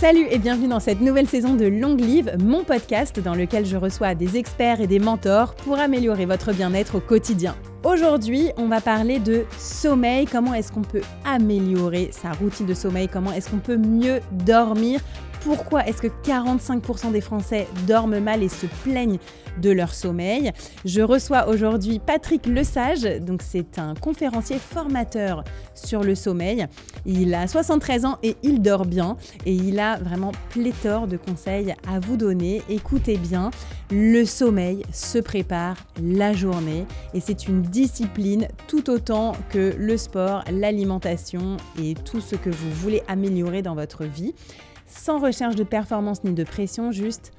Salut et bienvenue dans cette nouvelle saison de Long Live, mon podcast dans lequel je reçois des experts et des mentors pour améliorer votre bien-être au quotidien. Aujourd'hui, on va parler de sommeil, comment est-ce qu'on peut améliorer sa routine de sommeil, comment est-ce qu'on peut mieux dormir, pourquoi est-ce que 45% des Français dorment mal et se plaignent de leur sommeil. Je reçois aujourd'hui Patrick Lesage, donc c'est un conférencier formateur sur le sommeil. Il a 73 ans et il dort bien et il a vraiment pléthore de conseils à vous donner. Écoutez bien, le sommeil se prépare la journée et c'est une discipline tout autant que le sport, l'alimentation et tout ce que vous voulez améliorer dans votre vie. Sans recherche de performance ni de pression, juste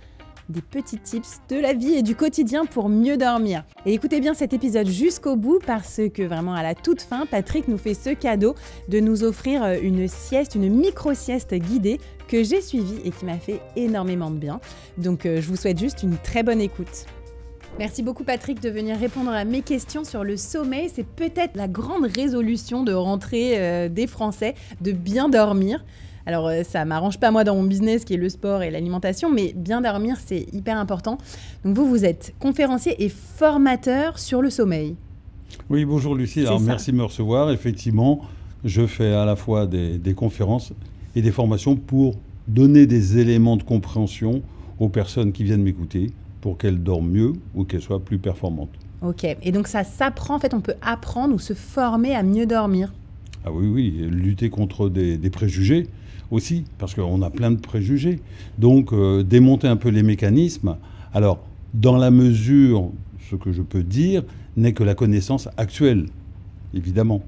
des petits tips de la vie et du quotidien pour mieux dormir. Et écoutez bien cet épisode jusqu'au bout parce que vraiment à la toute fin, Patrick nous fait ce cadeau de nous offrir une sieste, une micro-sieste guidée que j'ai suivie et qui m'a fait énormément de bien. Donc je vous souhaite juste une très bonne écoute. Merci beaucoup Patrick de venir répondre à mes questions sur le sommeil. C'est peut-être la grande résolution de rentrée des Français, de bien dormir. Alors ça m'arrange pas moi dans mon business qui est le sport et l'alimentation, mais bien dormir c'est hyper important. Donc vous êtes conférencier et formateur sur le sommeil. Oui, bonjour Lucie, alors merci de me recevoir. Effectivement, je fais à la fois des conférences et des formations pour donner des éléments de compréhension aux personnes qui viennent m'écouter pour qu'elles dorment mieux ou qu'elles soient plus performantes. Ok, et donc ça s'apprend, en fait on peut apprendre ou se former à mieux dormir. Ah oui, lutter contre des préjugés aussi, parce qu'on a plein de préjugés. Donc, démonter un peu les mécanismes. Alors, dans la mesure, ce que je peux dire n'est que la connaissance actuelle, évidemment.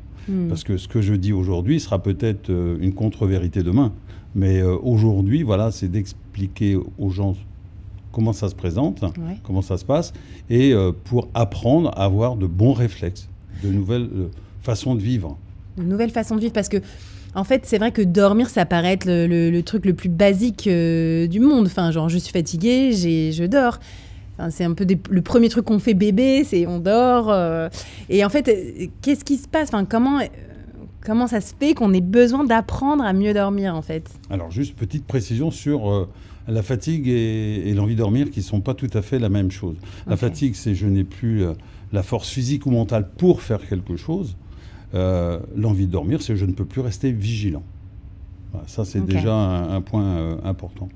Parce que ce que je dis aujourd'hui sera peut-être une contre-vérité demain. Mais aujourd'hui, voilà, c'est d'expliquer aux gens comment ça se présente, comment ça se passe, et pour apprendre à avoir de bons réflexes, de nouvelles façons de vivre. De nouvelles façons de vivre, parce que en fait, c'est vrai que dormir, ça paraît être le truc le plus basique du monde. Enfin, genre, je suis fatiguée, je dors. Enfin, c'est un peu le premier truc qu'on fait bébé, c'est on dort. Et en fait, qu'est-ce qui se passe? Enfin, comment ça se fait qu'on ait besoin d'apprendre à mieux dormir, en fait? Alors, juste petite précision sur la fatigue et l'envie de dormir, qui ne sont pas tout à fait la même chose. La fatigue, c'est je n'ai plus la force physique ou mentale pour faire quelque chose. L'envie de dormir, c'est je ne peux plus rester vigilant. Voilà, ça, c'est déjà un point important.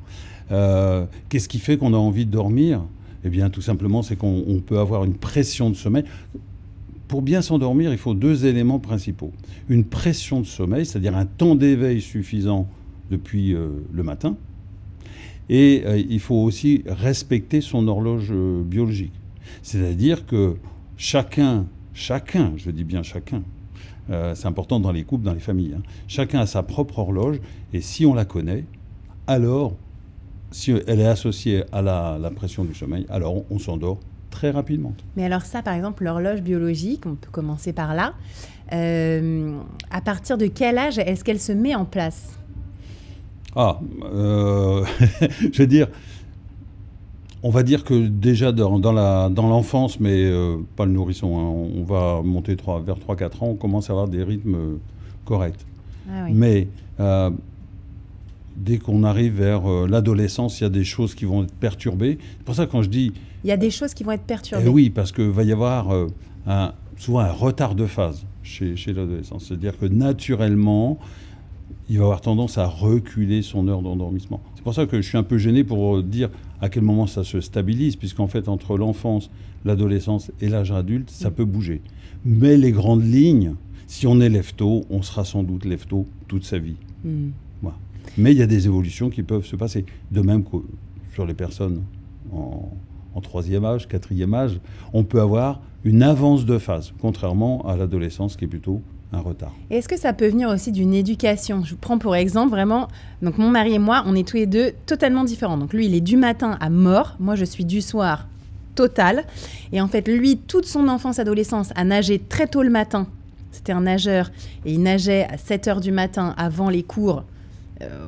Qu'est-ce qui fait qu'on a envie de dormir? Eh bien, tout simplement, c'est qu'on peut avoir une pression de sommeil. Pour bien s'endormir, il faut deux éléments principaux. Une pression de sommeil, c'est-à-dire un temps d'éveil suffisant depuis le matin. Et il faut aussi respecter son horloge biologique. C'est-à-dire que chacun, je dis bien chacun, c'est important dans les couples, dans les familles. Chacun a sa propre horloge et si on la connaît, alors, si elle est associée à la pression du sommeil, alors on s'endort très rapidement. Mais alors ça, par exemple, l'horloge biologique, on peut commencer par là. À partir de quel âge est-ce qu'elle se met en place? Je veux dire... On va dire que déjà dans l'enfance, mais pas le nourrisson, on va monter vers 3-4 ans, on commence à avoir des rythmes corrects. Ah oui. Mais dès qu'on arrive vers l'adolescence, il y a des choses qui vont être perturbées. C'est pour ça que quand je dis... Il y a des choses qui vont être perturbées. Oui, parce qu'il va y avoir souvent un retard de phase chez l'adolescence. C'est-à-dire que naturellement, il va avoir tendance à reculer son heure d'endormissement. C'est pour ça que je suis un peu gêné pour dire à quel moment ça se stabilise, puisqu'en fait, entre l'enfance, l'adolescence et l'âge adulte, ça peut bouger. Mais les grandes lignes, si on est lève-tôt, on sera sans doute lève-tôt toute sa vie. Voilà. Mais il y a des évolutions qui peuvent se passer. De même que sur les personnes en 3e âge, 4e âge, on peut avoir une avance de phase, contrairement à l'adolescence qui est plutôt un retard. Est-ce que ça peut venir aussi d'une éducation? Je vous prends pour exemple vraiment, donc mon mari et moi, on est tous les deux totalement différents. Donc lui, il est du matin à mort, moi je suis du soir total. Et en fait, lui, toute son enfance, adolescence, a nagé très tôt le matin. C'était un nageur et il nageait à 7h du matin avant les cours.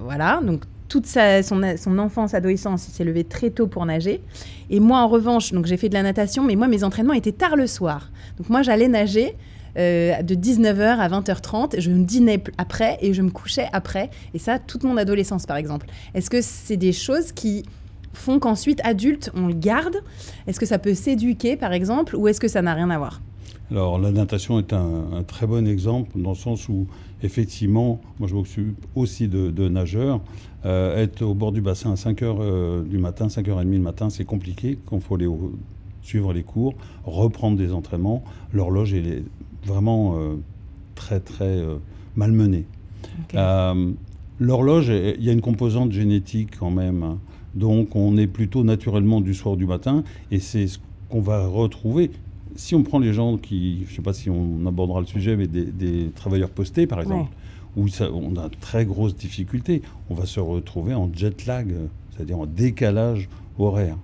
Voilà, donc toute son enfance, adolescence, il s'est levé très tôt pour nager. Et moi, en revanche, donc j'ai fait de la natation, mais moi, mes entraînements étaient tard le soir. Donc moi, j'allais nager de 19h à 20h30, je me dînais après et je me couchais après. Et ça, toute mon adolescence, par exemple. Est-ce que c'est des choses qui font qu'ensuite, adulte, on le garde? Est-ce que ça peut s'éduquer, par exemple, ou est-ce que ça n'a rien à voir? Alors, la natation est un très bon exemple, dans le sens où, effectivement, moi je m'occupe aussi de nageurs. Être au bord du bassin à 5h du matin, 5h30 le matin, c'est compliqué quand il faut aller suivre les cours, reprendre des entraînements. L'horloge, elle est vraiment très, très malmenée. Okay. L'horloge, il y a une composante génétique quand même. Hein. Donc, on est plutôt naturellement du soir ou du matin, et c'est ce qu'on va retrouver. Si on prend les gens qui, je ne sais pas si on abordera le sujet, mais des travailleurs postés, par exemple, où on a de très grosses difficultés, on va se retrouver en jet lag, c'est-à-dire en décalage horaire.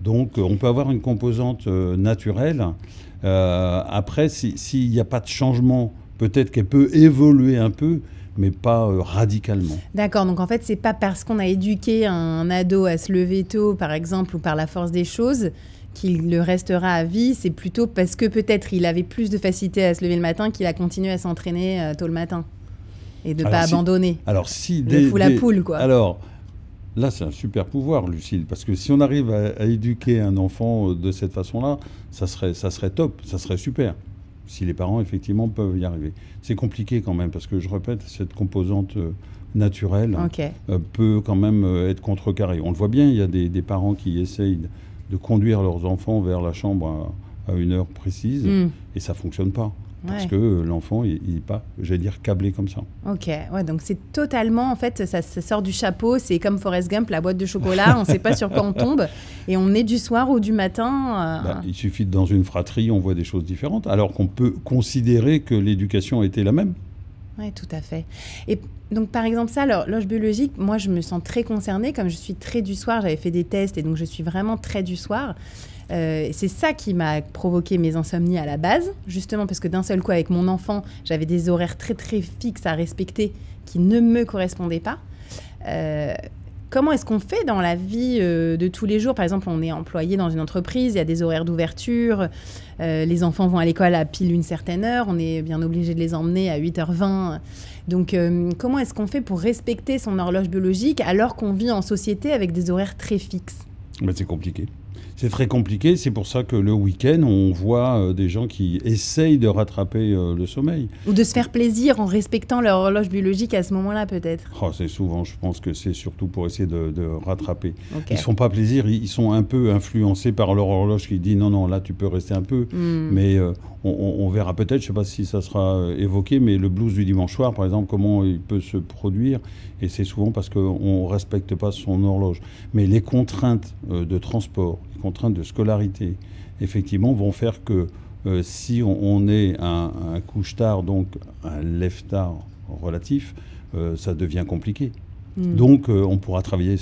Donc, on peut avoir une composante naturelle. Après, s'il n'y a pas de changement, peut-être qu'elle peut évoluer un peu, mais pas radicalement. D'accord, donc en fait, c'est pas parce qu'on a éduqué un ado à se lever tôt, par exemple, ou par la force des choses, qu'il le restera à vie, c'est plutôt parce que peut-être il avait plus de facilité à se lever le matin qu'il a continué à s'entraîner tôt le matin et de ne pas abandonner. Alors si la poule, quoi. Alors là, c'est un super pouvoir, Lucille, parce que si on arrive à éduquer un enfant de cette façon-là, ça serait top, ça serait super. Si les parents, effectivement, peuvent y arriver. C'est compliqué quand même, parce que, je répète, cette composante naturelle peut quand même être contrecarrée. On le voit bien, il y a des parents qui essayent de conduire leurs enfants vers la chambre à une heure précise, et ça ne fonctionne pas. Parce que l'enfant, il n'est pas, j'allais dire, câblé comme ça. Ok, ouais, donc c'est totalement, en fait, ça sort du chapeau, c'est comme Forrest Gump, la boîte de chocolat, on ne sait pas sur quoi on tombe, et on est du soir ou du matin. Il suffit que dans une fratrie, on voit des choses différentes, alors qu'on peut considérer que l'éducation a été la même. Oui, tout à fait. Et donc, par exemple, ça, l'horloge biologique, moi, je me sens très concernée. Comme je suis très du soir, j'avais fait des tests et donc je suis vraiment très du soir. C'est ça qui m'a provoqué mes insomnies à la base, justement parce que d'un seul coup, avec mon enfant, j'avais des horaires très, très fixes à respecter qui ne me correspondaient pas. Comment est-ce qu'on fait dans la vie de tous les jours? Par exemple, on est employé dans une entreprise, il y a des horaires d'ouverture, les enfants vont à l'école à pile une certaine heure, on est bien obligé de les emmener à 8h20. Donc, comment est-ce qu'on fait pour respecter son horloge biologique alors qu'on vit en société avec des horaires très fixes? C'est compliqué. C'est très compliqué, c'est pour ça que le week-end, on voit des gens qui essayent de rattraper le sommeil. Ou de se faire plaisir en respectant leur horloge biologique à ce moment-là, peut-être. C'est souvent, je pense que c'est surtout pour essayer de rattraper. Ils ne se font pas plaisir, ils sont un peu influencés par leur horloge qui dit non, là tu peux rester un peu. Mais on verra peut-être, je ne sais pas si ça sera évoqué, mais le blues du dimanche soir, par exemple, comment il peut se produire. Et c'est souvent parce qu'on ne respecte pas son horloge. Mais les contraintes de transport, les contraintes de scolarité, effectivement, vont faire que si on est un couche-tard, donc un lève-tard relatif, ça devient compliqué. Donc, on pourra travailler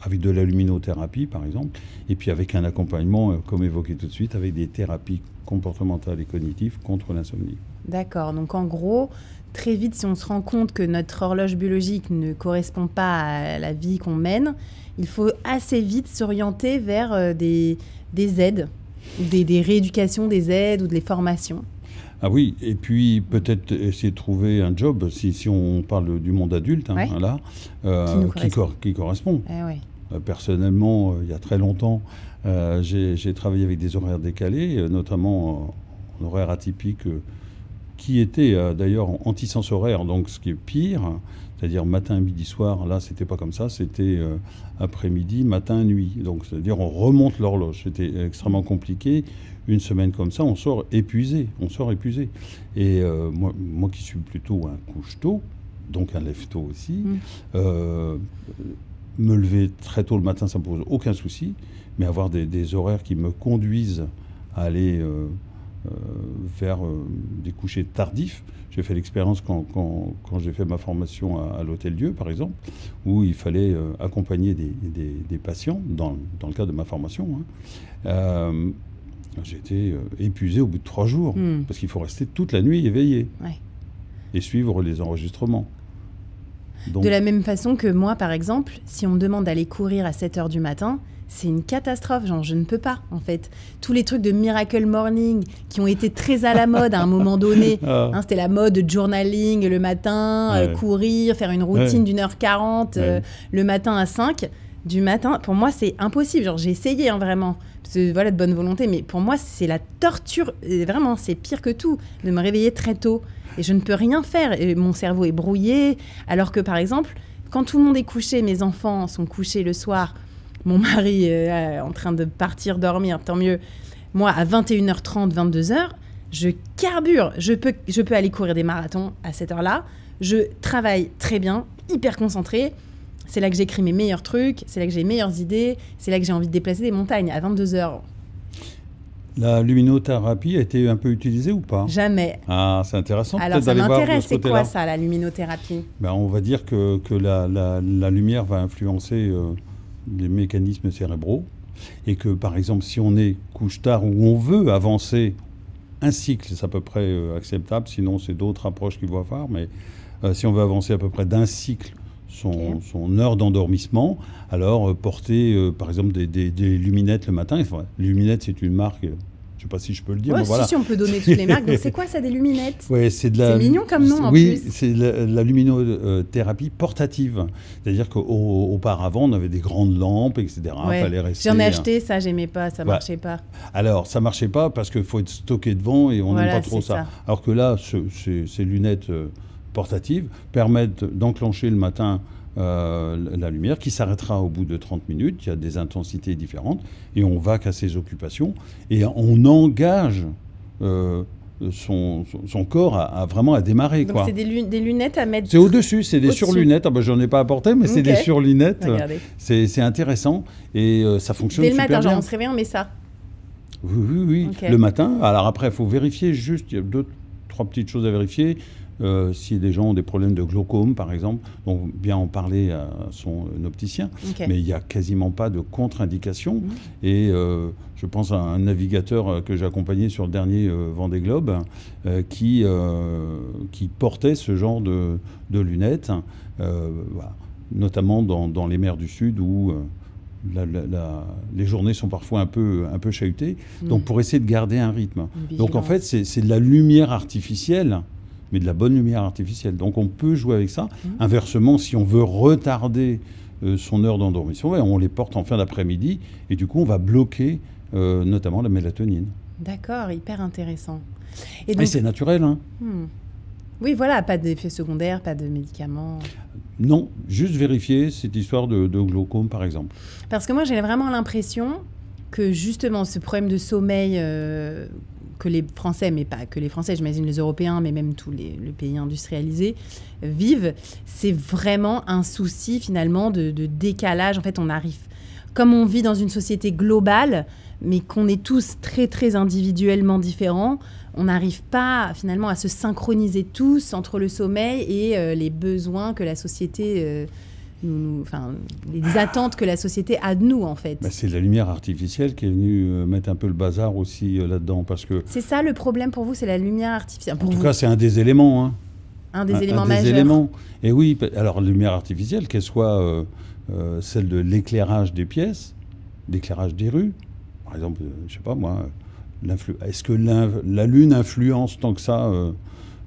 avec de la luminothérapie, par exemple, et puis avec un accompagnement, comme évoqué tout de suite, avec des thérapies comportementales et cognitives contre l'insomnie. D'accord. Donc, en gros, très vite, si on se rend compte que notre horloge biologique ne correspond pas à la vie qu'on mène, il faut assez vite s'orienter vers des aides, des rééducations, des aides ou des formations. Ah oui, et puis peut-être essayer de trouver un job, si on parle du monde adulte, là, qui correspond. Personnellement, il y a très longtemps, j'ai travaillé avec des horaires décalés, notamment en horaire atypique, qui était d'ailleurs anti-sens-horaire, donc ce qui est pire, c'est-à-dire matin, midi, soir. Là, c'était pas comme ça, c'était après-midi, matin, nuit. Donc, c'est-à-dire on remonte l'horloge. C'était extrêmement compliqué. Une semaine comme ça, on sort épuisé. Et moi qui suis plutôt un couche-tôt, donc un lève-tôt aussi, me lever très tôt le matin, ça me pose aucun souci, mais avoir des horaires qui me conduisent à aller vers des couchers tardifs. J'ai fait l'expérience quand j'ai fait ma formation à l'Hôtel-Dieu, par exemple, où il fallait accompagner des patients, dans le cadre de ma formation. J'étais épuisé au bout de 3 jours, parce qu'il faut rester toute la nuit éveillé et suivre les enregistrements. Donc, de la même façon que moi, par exemple, si on me demande d'aller courir à 7 h du matin, c'est une catastrophe, genre je ne peux pas en fait. Tous les trucs de Miracle Morning qui ont été très à la mode à un moment donné, c'était la mode de journaling le matin, courir, faire une routine d'1h40 le matin à 5 du matin. Pour moi, c'est impossible, genre j'ai essayé vraiment, parce que, voilà, de bonne volonté, mais pour moi, c'est la torture, vraiment, c'est pire que tout, de me réveiller très tôt. Et je ne peux rien faire, et mon cerveau est brouillé, alors que par exemple, quand tout le monde est couché, mes enfants sont couchés le soir, mon mari est en train de partir dormir, tant mieux. Moi, à 21h30, 22h, je carbure. Je peux aller courir des marathons à cette heure-là. Je travaille très bien, hyper concentrée. C'est là que j'écris mes meilleurs trucs, c'est là que j'ai les meilleures idées, c'est là que j'ai envie de déplacer des montagnes à 22h. La luminothérapie a été un peu utilisée ou pas? Jamais. Ah, c'est intéressant. Alors ça m'intéresse, c'est quoi ça, la luminothérapie? On va dire que la lumière va influencer les mécanismes cérébraux et que, par exemple, si on est couche-tard ou on veut avancer un cycle, c'est à peu près acceptable, sinon c'est d'autres approches qu'il faut avoir, mais si on veut avancer à peu près d'un cycle son heure d'endormissement, alors porter par exemple des luminettes le matin. Enfin, luminettes, c'est une marque, je ne sais pas si je peux le dire. Ouais, mais voilà. Si on peut donner toutes les marques. Donc c'est quoi ça, des luminettes? Ouais, c'est mignon comme nom en plus. Oui, c'est la luminothérapie portative. C'est-à-dire qu'auparavant, on avait des grandes lampes, etc. Ouais. Fallait rester, j'en ai acheté, ça, j'aimais pas, ça marchait pas. Alors, ça marchait pas parce qu'il faut être stocké devant et on n'aime pas trop ça. Alors que là, ces lunettes portatives permettent d'enclencher le matin la lumière qui s'arrêtera au bout de 30 minutes. Il y a des intensités différentes et on va qu'à ses occupations et on engage son corps à vraiment à démarrer. Donc c'est des lunettes à mettre. C'est au-dessus, c'est des surlunettes. J'en ai pas apporté, mais c'est des surlunettes. C'est intéressant et ça fonctionne super bien. Dès le matin, genre on se réveille, on met ça. Oui. Okay. Le matin. Alors après, il faut vérifier juste, il y a 2-3 petites choses à vérifier. Si des gens ont des problèmes de glaucome, par exemple, donc bien en parler à son opticien. Mais il n'y a quasiment pas de contre-indication. Et je pense à un navigateur que j'ai accompagné sur le dernier Vendée Globe qui portait ce genre de lunettes, voilà, notamment dans les mers du Sud où les journées sont parfois un peu chahutées. Donc pour essayer de garder un rythme. Donc en fait, c'est de la lumière artificielle, mais de la bonne lumière artificielle. Donc on peut jouer avec ça. Inversement, si on veut retarder son heure d'endormissement, on les porte en fin d'après-midi et du coup on va bloquer notamment la mélatonine. D'accord, hyper intéressant. Et donc, c'est naturel, hein. Oui, voilà, pas d'effets secondaires, pas de médicaments. Non, juste vérifier cette histoire de glaucome, par exemple. Parce que moi, j'ai vraiment l'impression que justement, ce problème de sommeil que les Français, mais pas que les Français, j'imagine les Européens, mais même tous les pays industrialisés vivent, c'est vraiment un souci finalement de décalage. En fait, on arrive, comme on vit dans une société globale, mais qu'on est tous très, très individuellement différents, on n'arrive pas finalement à se synchroniser tous entre le sommeil et les besoins que la société... les attentes que la société a de nous, en fait. C'est la lumière artificielle qui est venue mettre un peu le bazar aussi là-dedans, parce que... C'est ça le problème pour vous, c'est la lumière artificielle. En tout cas, c'est un des éléments. Hein. Un des éléments majeurs. Et oui, alors la lumière artificielle, qu'elle soit celle de l'éclairage des pièces, l'éclairage des rues, par exemple, je sais pas moi, est-ce que la Lune influence tant que ça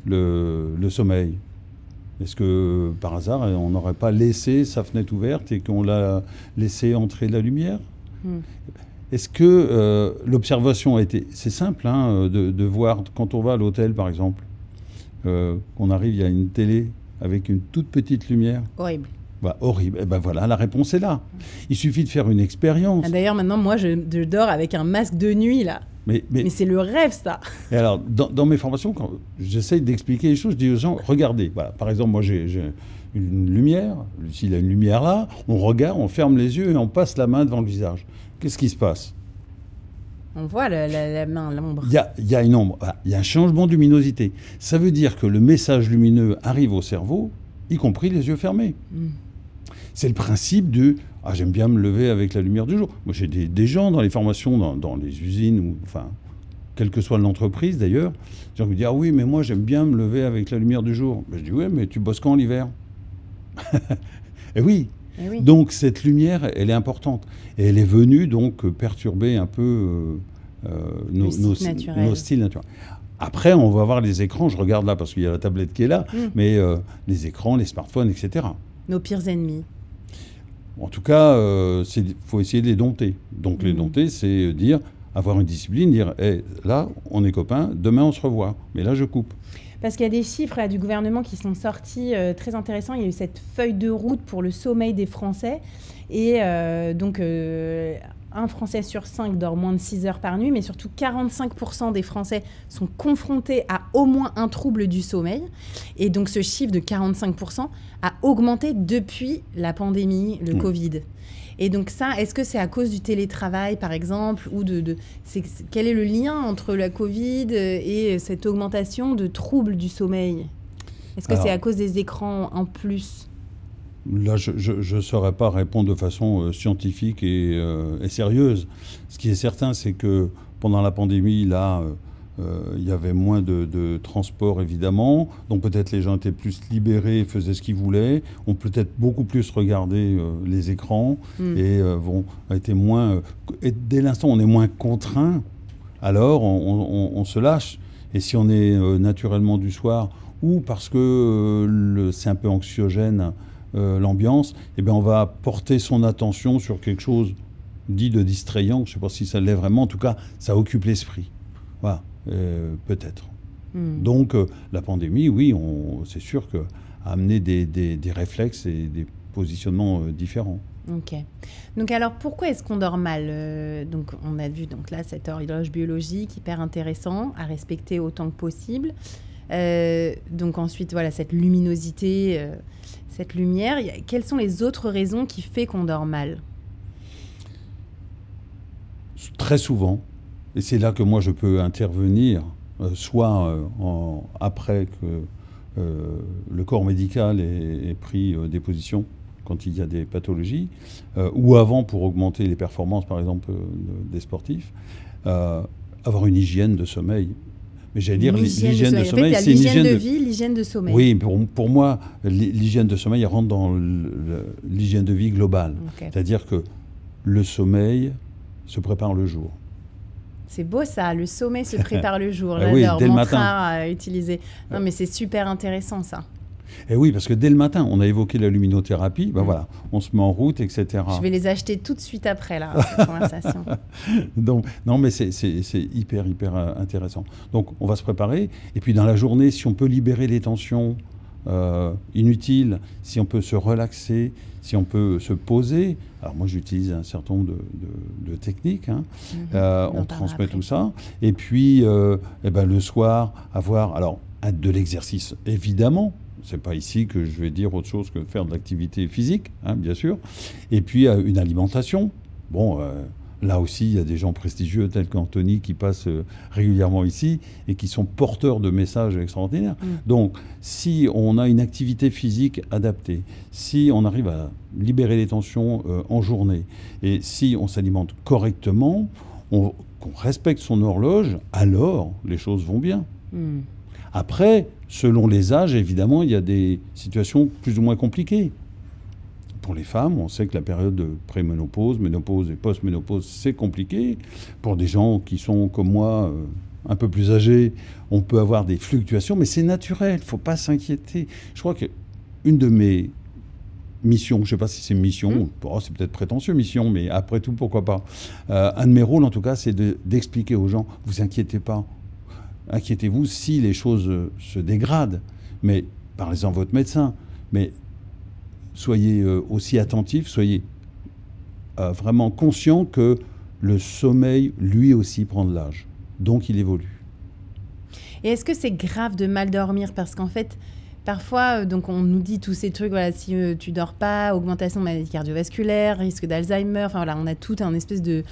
le sommeil ? Est-ce que, par hasard, on n'aurait pas laissé sa fenêtre ouverte et qu'on l'a laissé entrer la lumière ? Est-ce que l'observation a été... C'est simple, hein, de voir, quand on va à l'hôtel, par exemple, qu'on arrive, il y a une télé avec une toute petite lumière. Horrible. Horrible. Et voilà, la réponse est là. Il suffit de faire une expérience. D'ailleurs, maintenant, moi, je dors avec un masque de nuit, là. Mais c'est le rêve, ça. Et alors, dans mes formations, quand j'essaye d'expliquer les choses, je dis aux gens, regardez, voilà, par exemple, moi j'ai une lumière, s'il a une lumière là, on regarde, on ferme les yeux et on passe la main devant le visage. Qu'est-ce qui se passe ? On voit la main, l'ombre. Il y a une ombre, il y a un changement de luminosité. Ça veut dire que le message lumineux arrive au cerveau, y compris les yeux fermés. C'est le principe de « Ah, j'aime bien me lever avec la lumière du jour ». Moi, j'ai des gens dans les formations, dans les usines, ou, enfin, quelle que soit l'entreprise d'ailleurs, les gens me disent « Ah oui, mais moi, j'aime bien me lever avec la lumière du jour ». Je dis « Oui, mais tu bosses quand l'hiver ?» Et oui. Eh oui. Donc cette lumière, elle est importante. Et elle est venue donc perturber un peu nos styles naturels. Après, on va voir les écrans. Je regarde là parce qu'il y a la tablette qui est là. Mais les écrans, les smartphones, etc. Nos pires ennemis. En tout cas, il faut essayer de les dompter. Donc les dompter, c'est avoir une discipline, dire hey, là, on est copains, demain on se revoit. Mais là, je coupe. Parce qu'il y a des chiffres là, du gouvernement qui sont sortis très intéressants. Il y a eu cette feuille de route pour le sommeil des Français. Et donc, un Français sur 5 dort moins de 6 heures par nuit, mais surtout 45% des Français sont confrontés à au moins un trouble du sommeil. Et donc, ce chiffre de 45% a augmenté depuis la pandémie, le Covid. Et donc ça, est-ce que c'est à cause du télétravail, par exemple, ou quel est le lien entre la Covid et cette augmentation de troubles du sommeil? Est-ce que c'est à cause des écrans en plus? Là, je ne saurais pas répondre de façon scientifique et sérieuse. Ce qui est certain, c'est que pendant la pandémie, là, il y avait moins de transport, évidemment. Donc peut-être les gens étaient plus libérés, faisaient ce qu'ils voulaient. On peut peut-être beaucoup plus regarder les écrans et été moins... Et dès l'instant où on est moins contraint, alors on se lâche. Et si on est naturellement du soir, ou parce que c'est un peu anxiogène, l'ambiance, eh bien on va porter son attention sur quelque chose dit de distrayant. Je ne sais pas si ça l'est vraiment. En tout cas, ça occupe l'esprit. Voilà. Peut-être. Donc, la pandémie, oui, c'est sûr qu'elle a amené des réflexes et des positionnements différents. Ok. Donc, alors, pourquoi est-ce qu'on dort mal? Donc, on a vu donc, là cette horloge biologique hyper intéressant à respecter autant que possible. Donc, ensuite, voilà, cette luminosité, cette lumière. Quelles sont les autres raisons qui font qu'on dort mal? Très souvent. Et c'est là que moi je peux intervenir, soit après que le corps médical ait pris des positions quand il y a des pathologies, ou avant pour augmenter les performances, par exemple, des sportifs, avoir une hygiène de sommeil. Mais j'allais dire l'hygiène de sommeil, c'est une hygiène de vie, l'hygiène de sommeil. Oui, pour moi, l'hygiène de sommeil elle rentre dans l'hygiène de vie globale. Okay. C'est-à-dire que le sommeil se prépare le jour. C'est beau ça, le sommeil se prépare le jour. Oui, dès le matin. À utiliser. Non, mais c'est super intéressant ça. Et oui, parce que dès le matin, on a évoqué la luminothérapie, ben voilà, on se met en route, etc. Je vais les acheter tout de suite après là, cette conversation. Donc, non, mais c'est hyper intéressant. Donc, on va se préparer. Et puis, dans la journée, si on peut libérer les tensions inutiles, si on peut se relaxer, si on peut se poser. Alors moi, j'utilise un certain nombre de techniques. Hein. On transmet tout ça. Et puis, le soir, avoir de l'exercice, évidemment. C'est pas ici que je vais dire autre chose que faire de l'activité physique, hein, bien sûr. Et puis, une alimentation. Bon, là aussi, il y a des gens prestigieux tels qu'Anthony qui passent régulièrement ici et qui sont porteurs de messages extraordinaires. Donc, si on a une activité physique adaptée, si on arrive à libérer les tensions en journée et si on s'alimente correctement, qu'on respecte son horloge, alors les choses vont bien. Après, selon les âges, évidemment, il y a des situations plus ou moins compliquées. Pour les femmes, on sait que la période de préménopause, ménopause et post-ménopause, c'est compliqué. Pour des gens qui sont comme moi, un peu plus âgés, on peut avoir des fluctuations, mais c'est naturel, il ne faut pas s'inquiéter. Je crois qu'une de mes missions, je ne sais pas si c'est mission, c'est peut-être prétentieux mission, mais après tout, pourquoi pas. Un de mes rôles, en tout cas, c'est d'expliquer aux gens, vous inquiétez pas, inquiétez-vous si les choses se dégradent, mais parlez-en à votre médecin, mais soyez aussi attentifs, soyez vraiment conscients que le sommeil, lui aussi, prend de l'âge. Donc, il évolue. Et est-ce que c'est grave de mal dormir? Parce qu'en fait, parfois, donc on nous dit tous ces trucs, voilà, si tu dors pas, augmentation de maladies cardiovasculaires, risque d'Alzheimer, enfin voilà, on a tout un espèce de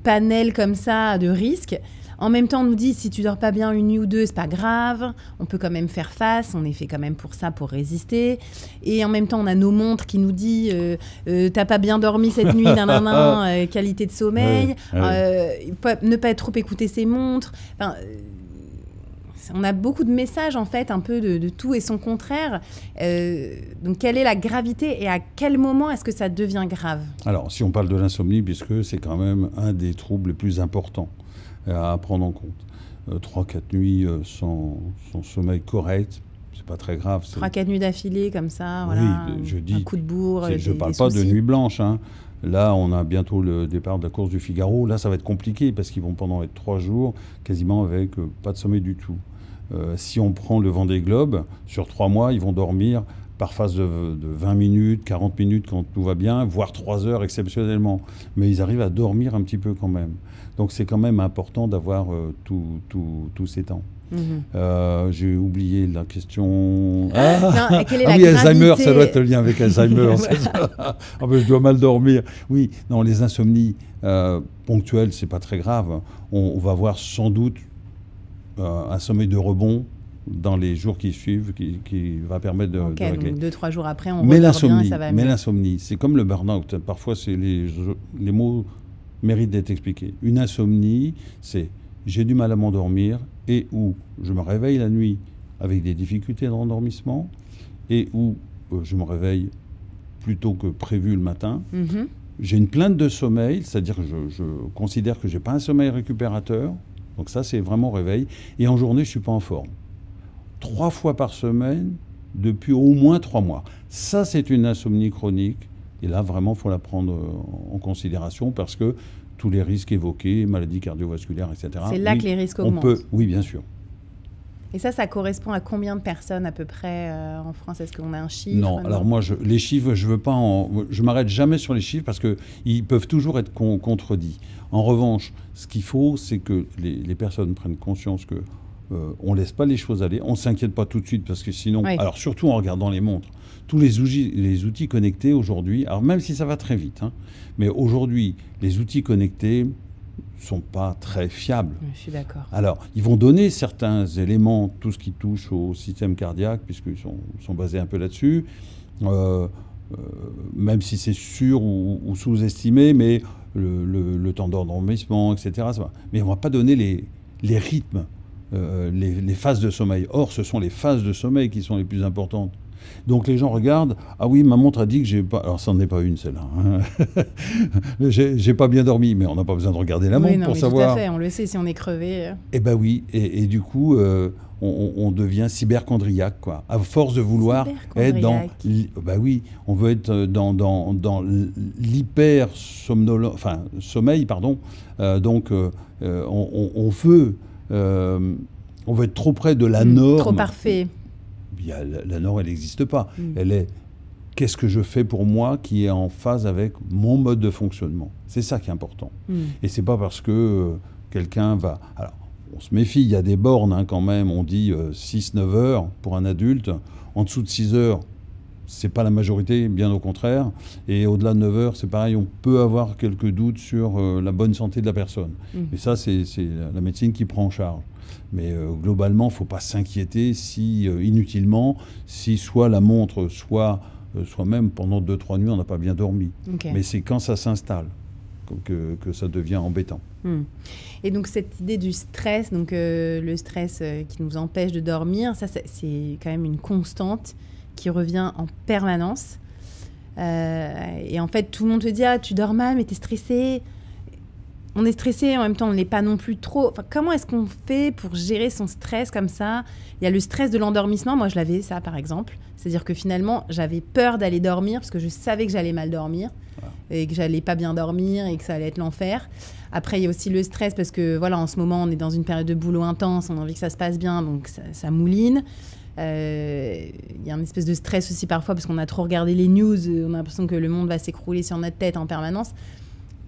panel comme ça de risques. En même temps, on nous dit, si tu dors pas bien une nuit ou deux, c'est pas grave. On peut quand même faire face. On est fait quand même pour ça, pour résister. Et en même temps, on a nos montres qui nous disent, t'as pas bien dormi cette nuit, qualité de sommeil. Ne pas trop écouter ses montres. Enfin, on a beaucoup de messages, en fait, un peu de tout et son contraire. Donc, quelle est la gravité et à quel moment est-ce que ça devient grave? Alors, si on parle de l'insomnie, puisque c'est quand même un des troubles les plus importants à prendre en compte. 3-4 nuits sans sommeil correct, c'est pas très grave. 3-4 nuits d'affilée, comme ça, oui, voilà, je dis, un coup de bourre. Je ne parle pas de nuit blanche, hein. Là, on a bientôt le départ de la course du Figaro. Là, ça va être compliqué parce qu'ils vont pendant être 3 jours quasiment avec pas de sommeil du tout. Si on prend le Vendée Globe, sur 3 mois, ils vont dormir par phase de 20 minutes, 40 minutes quand tout va bien, voire 3 heures exceptionnellement. Mais ils arrivent à dormir un petit peu quand même. Donc c'est quand même important d'avoir tous ces temps. J'ai oublié la question. Oui, Alzheimer, ça doit être le lien avec Alzheimer. Je dois mal dormir. Oui, non, les insomnies ponctuelles, c'est pas très grave. On va avoir sans doute un sommeil de rebond dans les jours qui suivent, qui va permettre de régler. Donc 2-3 jours après, on redort bien et ça va mieux. Mais l'insomnie, c'est comme le burn-out. Parfois, les mots méritent d'être expliqués. Une insomnie, c'est j'ai du mal à m'endormir et où je me réveille la nuit avec des difficultés d'endormissement et où je me réveille plus tôt que prévu le matin. J'ai une plainte de sommeil, c'est-à-dire que je considère que je n'ai pas un sommeil récupérateur. Donc ça, c'est vraiment réveil. Et en journée, je ne suis pas en forme. 3 fois par semaine depuis au moins 3 mois. Ça, c'est une insomnie chronique. Et là, vraiment, il faut la prendre en considération parce que tous les risques évoqués, maladies cardiovasculaires, etc. C'est là que les risques augmentent. Oui, bien sûr. Et ça correspond à combien de personnes à peu près en France? Est-ce qu'on a un chiffre? Non, alors moi, les chiffres, je m'arrête jamais sur les chiffres parce qu'ils peuvent toujours être contredits. En revanche, ce qu'il faut, c'est que les personnes prennent conscience que on ne laisse pas les choses aller, on ne s'inquiète pas tout de suite parce que sinon, alors surtout en regardant les montres, tous les outils connectés aujourd'hui, alors même si ça va très vite, hein, mais aujourd'hui, les outils connectés ne sont pas très fiables. Je suis d'accord. Alors, ils vont donner certains éléments, tout ce qui touche au système cardiaque, puisqu'ils sont basés un peu là-dessus, même si c'est sûr ou sous-estimé, mais le temps d'endormissement, etc. Mais on ne va pas donner les rythmes. Les phases de sommeil. Or, ce sont les phases de sommeil qui sont les plus importantes. Donc les gens regardent, ah oui, ma montre a dit que j'ai pas... Alors ça n'en est pas une, celle-là. Hein. j'ai pas bien dormi, mais on n'a pas besoin de regarder la montre pour savoir. Tout à fait, on le sait si on est crevé. Eh bien oui, et du coup, on devient cyberchondriaque, quoi. À force de vouloir être dans... Ben oui, on veut être dans sommeil, pardon. Donc on veut... on veut être trop près de la norme. Trop parfait. La norme, elle n'existe pas. Elle est qu'est-ce que je fais pour moi qui est en phase avec mon mode de fonctionnement. C'est ça qui est important. Et c'est pas parce que quelqu'un va... Alors, on se méfie, il y a des bornes hein, quand même. On dit 6-9 heures pour un adulte. En dessous de 6 heures, c'est pas la majorité, bien au contraire. Et au-delà de 9 heures, c'est pareil, on peut avoir quelques doutes sur la bonne santé de la personne. Et ça, c'est la médecine qui prend en charge. Mais globalement, il ne faut pas s'inquiéter si, inutilement, si soit la montre, soit même pendant 2-3 nuits, on n'a pas bien dormi. Mais c'est quand ça s'installe que ça devient embêtant. Et donc cette idée du stress, donc le stress qui nous empêche de dormir, ça c'est quand même une constante qui revient en permanence. Et en fait, tout le monde te dit « Ah, tu dors mal, mais t'es stressé ». On est stressé, en même temps, on ne l'est pas non plus trop. Enfin, comment est-ce qu'on fait pour gérer son stress comme ça? Il y a le stress de l'endormissement. Moi, je l'avais, ça, par exemple. C'est-à-dire que finalement, j'avais peur d'aller dormir parce que je savais que j'allais mal dormir et que j'allais pas bien dormir et que ça allait être l'enfer. Après, il y a aussi le stress parce que, voilà, en ce moment, on est dans une période de boulot intense. On a envie que ça se passe bien, donc ça mouline. Il y a une espèce de stress aussi parfois parce qu'on a trop regardé les news. On a l'impression que le monde va s'écrouler sur notre tête en permanence.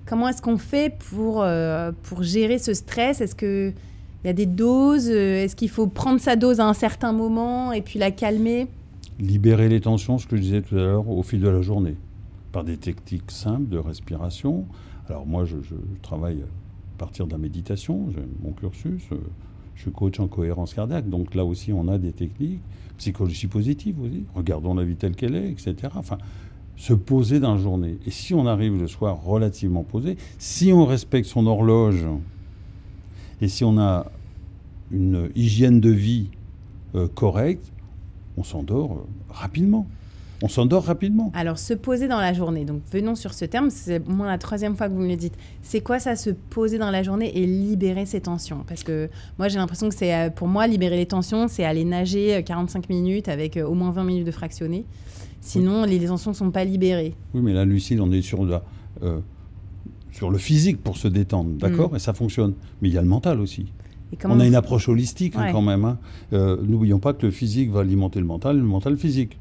Comment est-ce qu'on fait pour gérer ce stress? Est-ce qu'il y a des doses? Est-ce qu'il faut prendre sa dose à un certain moment et puis la calmer? Libérer les tensions, ce que je disais tout à l'heure, au fil de la journée, par des techniques simples de respiration. Alors moi, je travaille à partir de la méditation, j'ai mon cursus, je suis coach en cohérence cardiaque, donc là aussi on a des techniques, psychologie positive aussi, regardons la vie telle qu'elle est, etc. Enfin, se poser dans la journée. Et si on arrive le soir relativement posé, si on respecte son horloge, et si on a une hygiène de vie correcte, on s'endort rapidement. On s'endort rapidement. Alors, se poser dans la journée. Donc, venons sur ce terme. C'est au moins la 3e fois que vous me le dites. C'est quoi ça, se poser dans la journée et libérer ses tensions? Parce que moi, j'ai l'impression que c'est, pour moi, libérer les tensions, c'est aller nager 45 minutes avec au moins 20 minutes de fractionné. Sinon, les tensions ne sont pas libérées. Oui, mais là, Lucille, on est sur le physique pour se détendre, d'accord? Et ça fonctionne. Mais il y a le mental aussi. On a une approche holistique quand même. Hein. N'oublions pas que le physique va alimenter le mental le physique.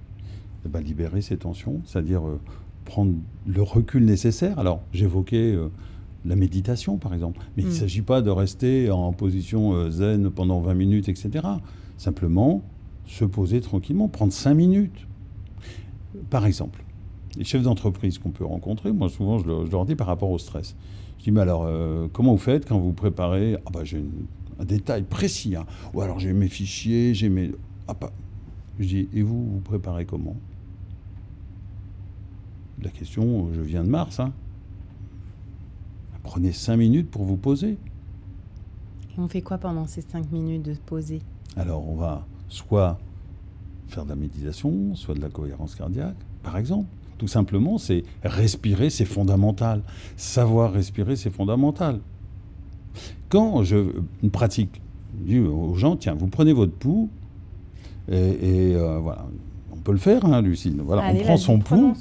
Et ben, libérer ces tensions, c'est-à-dire prendre le recul nécessaire. Alors, j'évoquais la méditation, par exemple. Mais il ne s'agit pas de rester en position zen pendant 20 minutes, etc. Simplement, se poser tranquillement, prendre 5 minutes. Par exemple, les chefs d'entreprise qu'on peut rencontrer, moi, souvent, je leur dis par rapport au stress. Je dis, mais alors, comment vous faites quand vous préparez... Ah, bah, j'ai un détail précis. Hein. Ou alors, j'ai mes fichiers, j'ai mes... Ah, bah. Je dis, et vous, vous préparez comment? La question, je viens de Mars. Hein. Prenez 5 minutes pour vous poser. Et on fait quoi pendant ces 5 minutes de poser? Alors, on va soit faire de la méditation, soit de la cohérence cardiaque, par exemple. Tout simplement, c'est respirer, c'est fondamental. Savoir respirer, c'est fondamental. Quand je pratique, je dis aux gens, tiens, vous prenez votre pouls, et voilà. On peut le faire, hein, Lucille. Voilà, allez, on prend son pouls.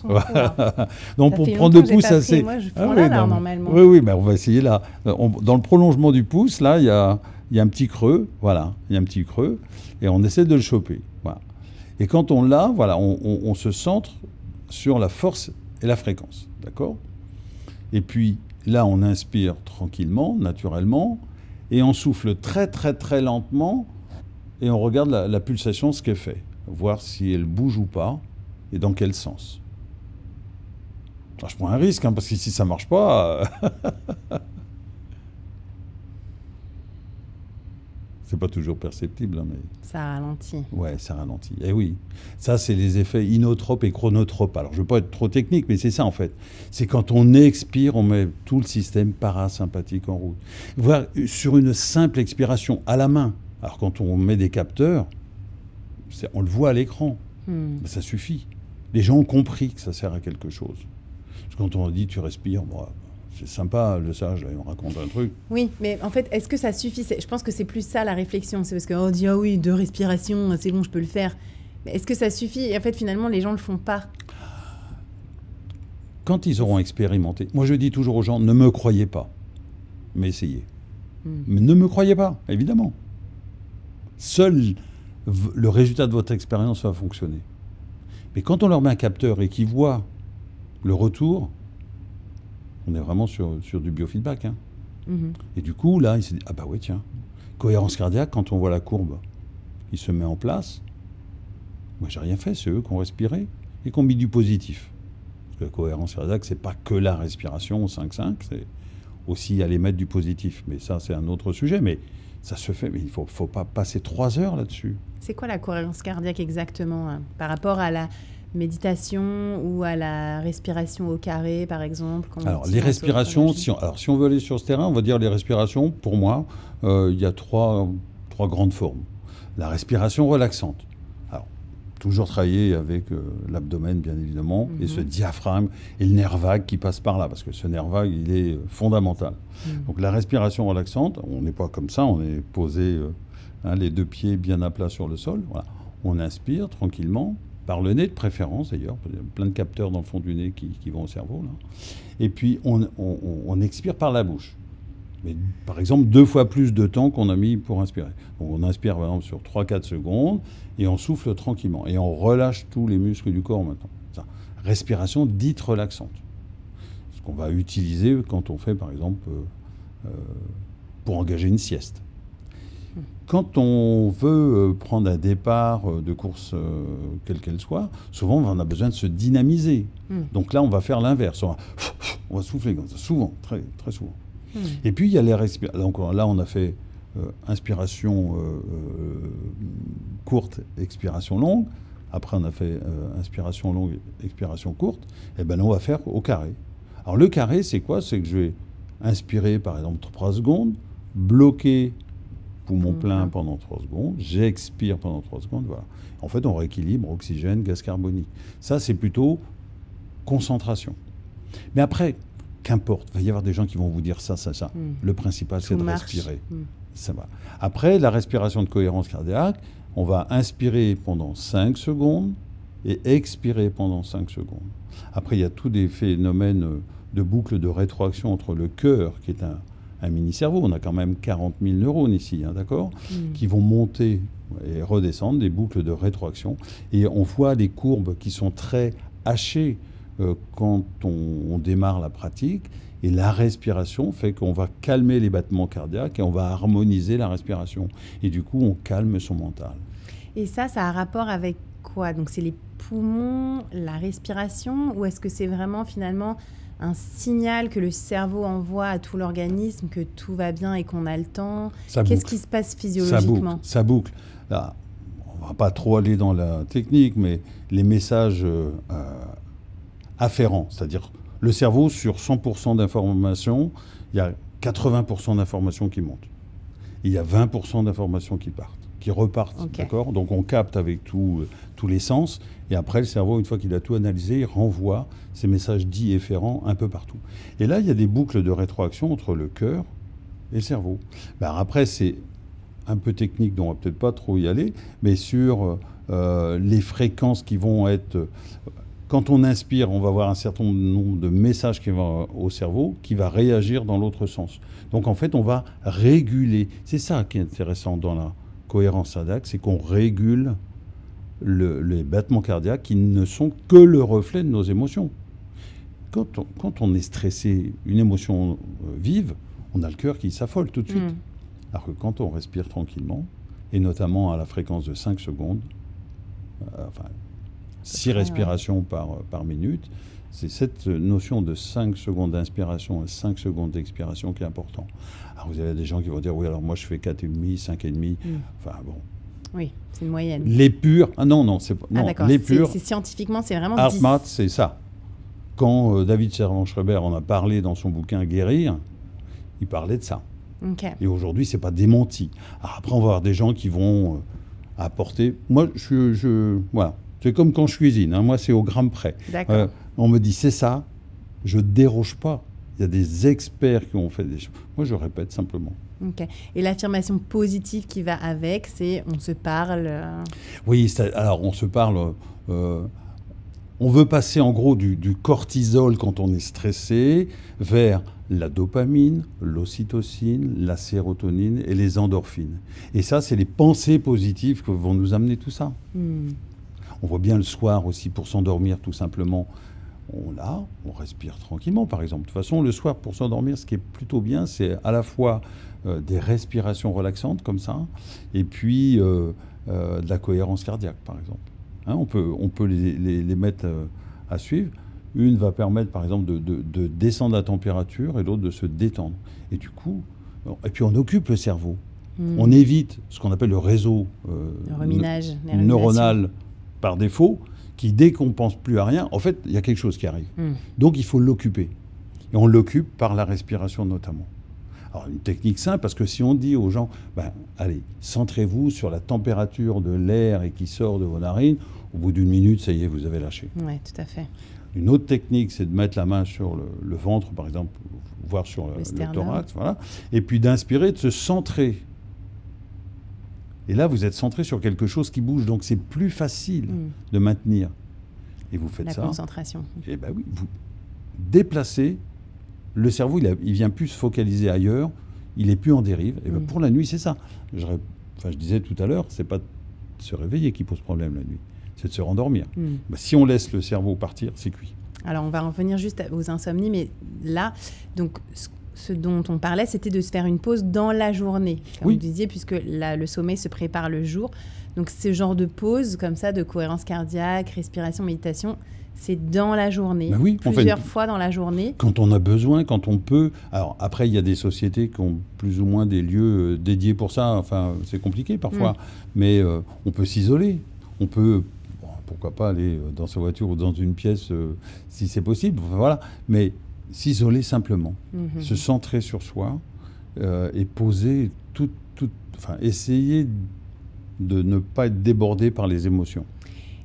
Donc, pour prendre le pouls, ça c'est... Moi, je prends là, normalement. Oui, ben, on va essayer là. Dans le prolongement du pouce, là, il y a un petit creux. Voilà, il y a un petit creux. Et on essaie de le choper. Voilà. Et quand on l'a, voilà, on se centre sur la force et la fréquence. D'accord? Et puis, là, on inspire tranquillement, naturellement. Et on souffle très, très, très lentement. Et on regarde la pulsation, ce qu'elle fait. Voir si elle bouge ou pas, et dans quel sens. Alors, je prends un risque, hein, parce que si ça ne marche pas... c'est pas toujours perceptible. Hein, mais... Ça ralentit. Ouais, ça ralentit. Et oui, ça, c'est les effets inotropes et chronotropes. Alors, je ne veux pas être trop technique, mais c'est ça, en fait. C'est quand on expire, on met tout le système parasympathique en route. Voir sur une simple expiration à la main. Alors, quand on met des capteurs, on le voit à l'écran. Ça suffit. Les gens ont compris que ça sert à quelque chose. Parce que quand on dit tu respires, bon, c'est sympa, le sage, on raconte un truc. Oui, mais en fait, est-ce que ça suffit? Je pense que c'est plus ça la réflexion. C'est parce qu'on dit, ah oui, 2 respirations, c'est bon, je peux le faire. Mais est-ce que ça suffit? Et en fait, finalement, les gens ne le font pas. Quand ils auront expérimenté, moi je dis toujours aux gens, ne me croyez pas, mais essayez. Mais ne me croyez pas, évidemment. Seul le résultat de votre expérience va fonctionner. Mais quand on leur met un capteur et qu'ils voient le retour, on est vraiment sur du biofeedback. Hein. Et du coup, là, ils se disent, ah bah oui, tiens, cohérence cardiaque, quand on voit la courbe qui se met en place, moi j'ai rien fait, c'est eux qui ont respiré et qui ont mis du positif. Parce que la cohérence cardiaque, c'est pas que la respiration 5-5, c'est aussi aller mettre du positif. Mais ça, c'est un autre sujet. Mais ça se fait, mais il ne faut pas passer 3 heures là-dessus. C'est quoi la cohérence cardiaque exactement, hein, par rapport à la méditation ou à la respiration au carré, par exemple? Alors, les respirations, si on veut aller sur ce terrain, on va dire les respirations, pour moi, il y a trois grandes formes. La respiration relaxante. Alors, toujours travailler avec l'abdomen, bien évidemment, et ce diaphragme et le nerf vague qui passe par là, parce que ce nerf vague, il est fondamental. Donc, la respiration relaxante, on n'est pas comme ça, on est posé, les 2 pieds bien à plat sur le sol. Voilà. On inspire tranquillement, par le nez de préférence d'ailleurs, il y a plein de capteurs dans le fond du nez qui vont au cerveau. Là. Et puis, on expire par la bouche. Mais, par exemple, 2 fois plus de temps qu'on a mis pour inspirer. Donc, on inspire, par exemple, sur 3-4 secondes, et on souffle tranquillement. Et on relâche tous les muscles du corps maintenant. Ça. Respiration dite relaxante. Ce qu'on va utiliser quand on fait, par exemple, pour engager une sieste. Quand on veut prendre un départ de course, quelle qu'elle soit, souvent on a besoin de se dynamiser. Donc là, on va faire l'inverse. On va souffler comme ça, souvent, très, très souvent. Et puis, il y a les respirations. Donc là, on a fait inspiration courte, expiration longue. Après, on a fait inspiration longue, expiration courte. Et bien là, on va faire au carré. Alors, le carré, c'est quoi? C'est que je vais inspirer, par exemple, 3 secondes, bloquer poumon plein pendant 3 secondes, j'expire pendant 3 secondes, voilà. En fait, on rééquilibre oxygène, gaz carbonique. Ça, c'est plutôt concentration. Mais après, qu'importe, il va y avoir des gens qui vont vous dire ça. Le principal, c'est de respirer. Ça va. Après, la respiration de cohérence cardiaque, on va inspirer pendant 5 secondes et expirer pendant 5 secondes. Après, il y a tous des phénomènes de boucle de rétroaction entre le cœur, qui est un mini-cerveau, on a quand même 40 000 neurones ici, hein, d'accord, qui vont monter et redescendre, des boucles de rétroaction. Et on voit des courbes qui sont très hachées quand on démarre la pratique. Et la respiration fait qu'on va calmer les battements cardiaques et on va harmoniser la respiration. Et du coup, on calme son mental. Et ça a rapport avec quoi? Donc, c'est les poumons, la respiration, ou est-ce que c'est vraiment finalement un signal que le cerveau envoie à tout l'organisme, que tout va bien et qu'on a le temps? Qu'est-ce qui se passe physiologiquement? Ça boucle. Là, on ne va pas trop aller dans la technique, mais les messages afférents, c'est-à-dire le cerveau, sur 100% d'informations, il y a 80% d'informations qui montent. Et il y a 20% d'informations qui partent, qui repartent. Okay. D'accord ? Donc on capte avec tous les sens. Et après, le cerveau, une fois qu'il a tout analysé, il renvoie ces messages dits efférents un peu partout. Et là, il y a des boucles de rétroaction entre le cœur et le cerveau. Ben après, c'est un peu technique, donc on ne va peut-être pas trop y aller, mais sur les fréquences qui vont être... Quand on inspire, on va avoir un certain nombre de messages qui vont au cerveau qui va réagir dans l'autre sens. Donc en fait, on va réguler. C'est ça qui est intéressant dans la cohérence cardiaque, c'est qu'on régule les battements cardiaques qui ne sont que le reflet de nos émotions. Quand on est stressé, une émotion vive, on a le cœur qui s'affole tout de suite. Alors que quand on respire tranquillement, et notamment à la fréquence de 5 secondes, 6 respirations par minute, c'est cette notion de 5 secondes d'inspiration et 5 secondes d'expiration qui est important. Alors vous avez des gens qui vont dire, oui, alors moi je fais 4,5, 5,5, enfin bon. Oui, c'est une moyenne. Les purs, c'est pas, non, d'accord, les purs. C'est scientifiquement, c'est vraiment 10. HeartMath, c'est ça. Quand David Servan-Schreiber en a parlé dans son bouquin Guérir, il parlait de ça. Okay. Et aujourd'hui, c'est pas démenti. Alors après, on va avoir des gens qui vont apporter... Moi, voilà. C'est comme quand je cuisine, hein. Moi c'est au gramme près. On me dit c'est ça, je ne déroge pas. Il y a des experts qui ont fait des choses. Moi je répète simplement. Okay. Et l'affirmation positive qui va avec, c'est on se parle. Oui, alors on se parle. On veut passer en gros du cortisol quand on est stressé vers la dopamine, l'ocytocine, la sérotonine et les endorphines. Et ça, c'est les pensées positives qui vont nous amener tout ça. On voit bien le soir aussi, pour s'endormir tout simplement, on respire tranquillement par exemple. De toute façon, le soir pour s'endormir, ce qui est plutôt bien, c'est à la fois des respirations relaxantes comme ça, et puis de la cohérence cardiaque par exemple. Hein, on peut les mettre à suivre. Une va permettre par exemple de descendre la température et l'autre de se détendre. Et du coup, et puis on occupe le cerveau. On évite ce qu'on appelle le réseau neuronal par défaut, qui dès qu'on ne pense plus à rien, en fait, il y a quelque chose qui arrive. Donc il faut l'occuper. Et on l'occupe par la respiration notamment. Alors une technique simple, parce que si on dit aux gens, allez, centrez-vous sur la température de l'air et qui sort de vos narines, au bout d'une minute, ça y est, vous avez lâché. Oui, tout à fait. Une autre technique, c'est de mettre la main sur le ventre, par exemple, voire sur le thorax, voilà, et puis d'inspirer, de se centrer. Et là, vous êtes centré sur quelque chose qui bouge, donc c'est plus facile de maintenir. Et vous faites ça. La concentration. Et oui, vous déplacez. Le cerveau, il vient plus se focaliser ailleurs. Il n'est plus en dérive. Et pour la nuit, c'est ça. Je disais tout à l'heure, c'est pas de se réveiller qui pose problème la nuit. C'est de se rendormir. Si on laisse le cerveau partir, c'est cuit. Alors, on va en revenir juste aux insomnies, mais là, donc, ce dont on parlait, c'était de se faire une pause dans la journée, comme vous disiez, puisque le sommeil se prépare le jour. Donc, ce genre de pause, comme ça, de cohérence cardiaque, respiration, méditation, c'est dans la journée, plusieurs fois dans la journée. Quand on a besoin, quand on peut. Alors, après, il y a des sociétés qui ont plus ou moins des lieux dédiés pour ça. Enfin, c'est compliqué parfois. Mais on peut s'isoler. On peut, pourquoi pas, aller dans sa voiture ou dans une pièce, si c'est possible. Voilà. Mais s'isoler simplement, se centrer sur soi et poser essayer de ne pas être débordé par les émotions.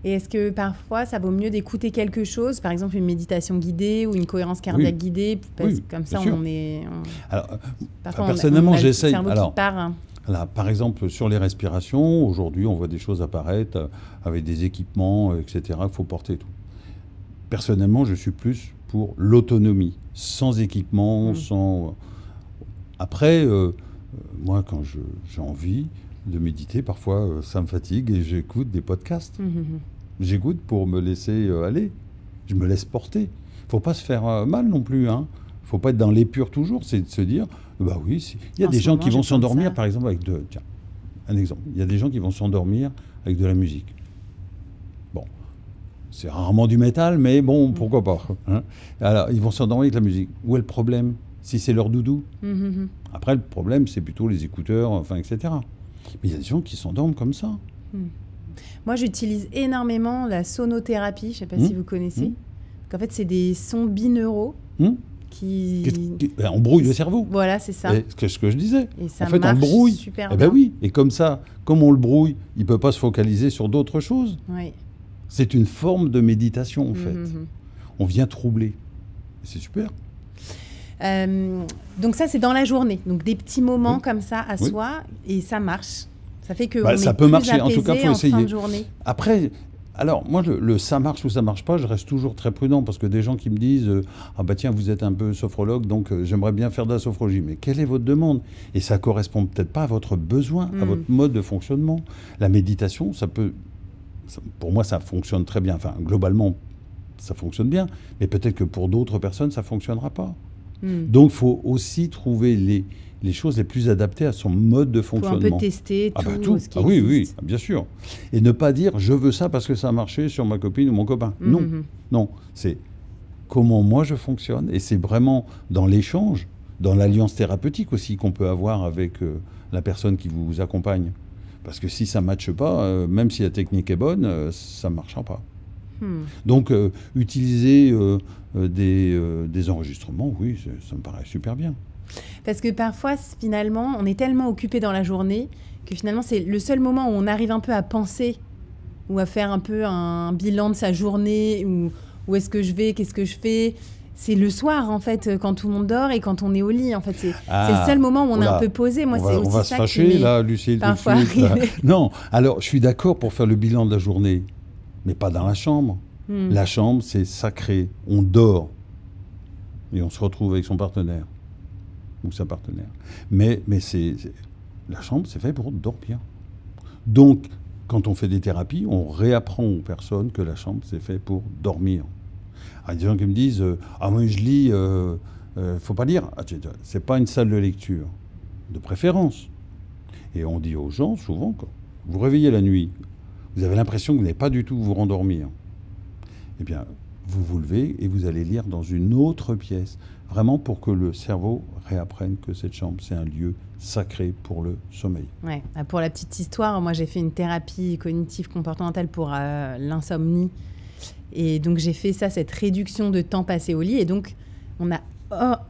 Et est-ce que parfois, ça vaut mieux d'écouter quelque chose, par exemple une méditation guidée ou une cohérence cardiaque guidée, parce que comme ça, on est... Alors, personnellement, j'essaye... Alors, par exemple, sur les respirations, aujourd'hui, on voit des choses apparaître avec des équipements, etc., qu'il faut porter et tout. Personnellement, je suis plus pour l'autonomie, sans équipement, sans... Après, moi, quand j'ai envie de méditer, parfois, ça me fatigue et j'écoute des podcasts. J'écoute pour me laisser aller. Je me laisse porter. Il ne faut pas se faire mal non plus, hein. Il ne faut pas être dans l'épure toujours, c'est de se dire... Bah oui, il y a des gens qui vont s'endormir, par exemple, avec de... Tiens, un exemple. Il y a des gens qui vont s'endormir avec de la musique. Bon, c'est rarement du métal, mais bon, pourquoi pas, hein. Alors, ils vont s'endormir avec la musique. Où est le problème? Si c'est leur doudou. Après, le problème, c'est plutôt les écouteurs, enfin, etc. Mais il y a des gens qui s'endorment comme ça. Moi, j'utilise énormément la sonothérapie. Je ne sais pas si vous connaissez. En fait, c'est des sons binauraux. On brouille le cerveau. Voilà, c'est ça. C'est ce que je disais. Et ça en fait, on le brouille. Super bien. Oui. Et comme ça, comme on le brouille, il ne peut pas se focaliser sur d'autres choses. Oui. C'est une forme de méditation, en fait. On vient troubler. C'est super. Donc ça, c'est dans la journée. Donc des petits moments comme ça à soi, et ça marche. Ça fait que ça peut marcher. En tout cas, il faut essayer. Fin de journée. Après... Alors, moi, ça marche ou ça marche pas, je reste toujours très prudent parce que des gens qui me disent ah bah tiens, vous êtes un peu sophrologue, donc j'aimerais bien faire de la sophrologie. Mais quelle est votre demande? Et ça correspond peut-être pas à votre besoin, à votre mode de fonctionnement. La méditation, pour moi, ça fonctionne très bien. Enfin, globalement, ça fonctionne bien. Mais peut-être que pour d'autres personnes, ça fonctionnera pas. Donc, il faut aussi trouver les choses les plus adaptées à son mode de fonctionnement. Il faut un peu tester tout ce qui existe. Oui, bien sûr. Et ne pas dire « je veux ça parce que ça a marché sur ma copine ou mon copain ». Non, c'est comment moi je fonctionne. Et c'est vraiment dans l'échange, dans l'alliance thérapeutique aussi qu'on peut avoir avec la personne qui vous accompagne. Parce que si ça ne matche pas, même si la technique est bonne, ça ne marchera pas. Donc, utiliser des enregistrements, oui, ça me paraît super bien. Parce que parfois, finalement, on est tellement occupé dans la journée que finalement, c'est le seul moment où on arrive un peu à penser ou à faire un peu un bilan de sa journée, ou où est-ce que je vais, qu'est-ce que je fais. C'est le soir, en fait, quand tout le monde dort et quand on est au lit. En fait, c'est le seul moment où on est un peu posé. Moi, c'est aussi on va ça se fâcher, là, Lucille, tout de suite. Là. Non, alors, je suis d'accord pour faire le bilan de la journée, mais pas dans la chambre. La chambre, c'est sacré. On dort et on se retrouve avec son partenaire ou sa partenaire. Mais la chambre, c'est fait pour dormir. Donc, quand on fait des thérapies, on réapprend aux personnes que la chambre, c'est fait pour dormir. Il y a des gens qui me disent « Ah, moi, je lis, faut pas lire. » C'est pas une salle de lecture, de préférence. Et on dit aux gens, souvent, quand vous réveillez la nuit, vous avez l'impression que vous n'allez pas du tout vous rendormir. Eh bien, vous vous levez et vous allez lire dans une autre pièce, vraiment pour que le cerveau réapprenne que cette chambre, c'est un lieu sacré pour le sommeil. Ouais. Pour la petite histoire, moi j'ai fait une thérapie cognitive comportementale pour l'insomnie. Et donc j'ai fait ça, cette réduction de temps passé au lit. Et donc on a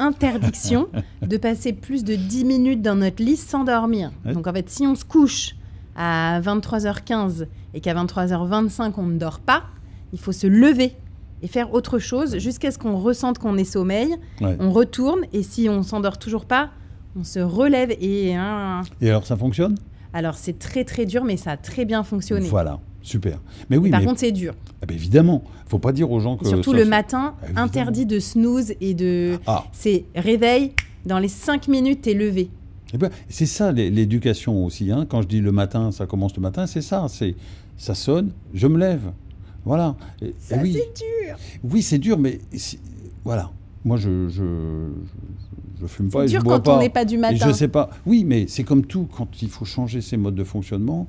interdiction de passer plus de 10 minutes dans notre lit sans dormir. Ouais. Donc en fait, si on se couche à 23h15 et qu'à 23h25 on ne dort pas, il faut se lever et faire autre chose jusqu'à ce qu'on ressente qu'on est sommeil. Ouais. On retourne et si on ne s'endort toujours pas, on se relève et... Et alors ça fonctionne ? Alors c'est très très dur, mais ça a très bien fonctionné. Voilà, super. Mais oui, par contre c'est dur. Ah ben évidemment, il ne faut pas dire aux gens que... Surtout le matin, interdit de snooze et de... C'est réveil, dans les 5 minutes, t'es levé. Eh ben, c'est ça l'éducation aussi. Hein. Quand je dis le matin, ça commence le matin, c'est ça. Ça sonne, je me lève. Voilà. Ça, oui. C'est dur. Oui, c'est dur, mais voilà. Moi, je fume pas et je bois pas. C'est dur quand on n'est pas du matin. Je sais pas. Oui, mais c'est comme tout. Quand il faut changer ses modes de fonctionnement,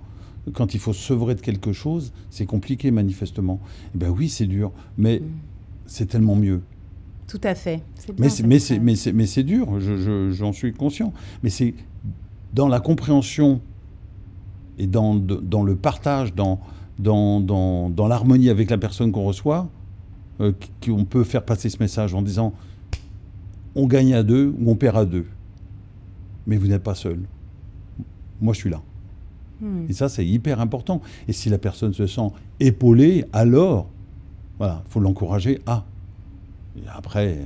quand il faut sevrer de quelque chose, c'est compliqué manifestement. Eh ben oui, c'est dur, mais c'est tellement mieux. Tout à fait. Bien, mais c'est dur. J'en suis conscient. Mais c'est dans la compréhension et dans le partage, dans l'harmonie avec la personne qu'on reçoit, qu'on peut faire passer ce message en disant on gagne à deux ou on perd à deux. Mais vous n'êtes pas seul. moi je suis là. Et ça, c'est hyper important. Et si la personne se sent épaulée, alors, voilà, il faut l'encourager à. Et après,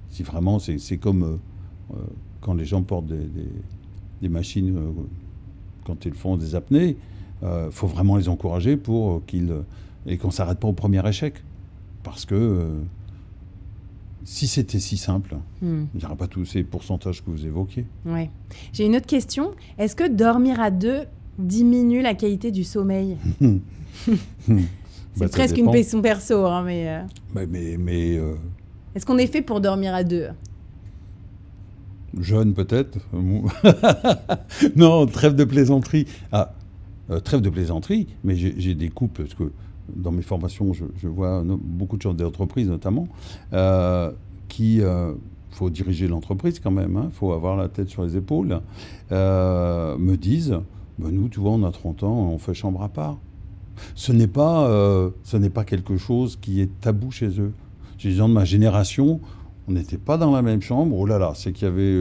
si vraiment, c'est comme quand les gens portent des machines, quand ils font des apnées, il faut vraiment les encourager pour et qu'on ne s'arrête pas au premier échec. Parce que si c'était si simple, il n'y aurait pas tous ces pourcentages que vous évoquiez. Ouais. J'ai une autre question. Est-ce que dormir à deux diminue la qualité du sommeil? C'est presque une question perso, hein, mais... Est-ce qu'on est fait pour dormir à deux? Jeune peut-être. Non, trêve de plaisanterie. Trêve de plaisanterie, mais j'ai des couples, parce que dans mes formations, je vois beaucoup de gens d'entreprises notamment, qui... faut diriger l'entreprise quand même, il faut avoir la tête sur les épaules, me disent, nous, tu vois, on a 30 ans, on fait chambre à part. Ce n'est pas quelque chose qui est tabou chez eux. Chez les gens de ma génération, on n'était pas dans la même chambre. Oh là là, c'est qu'il y avait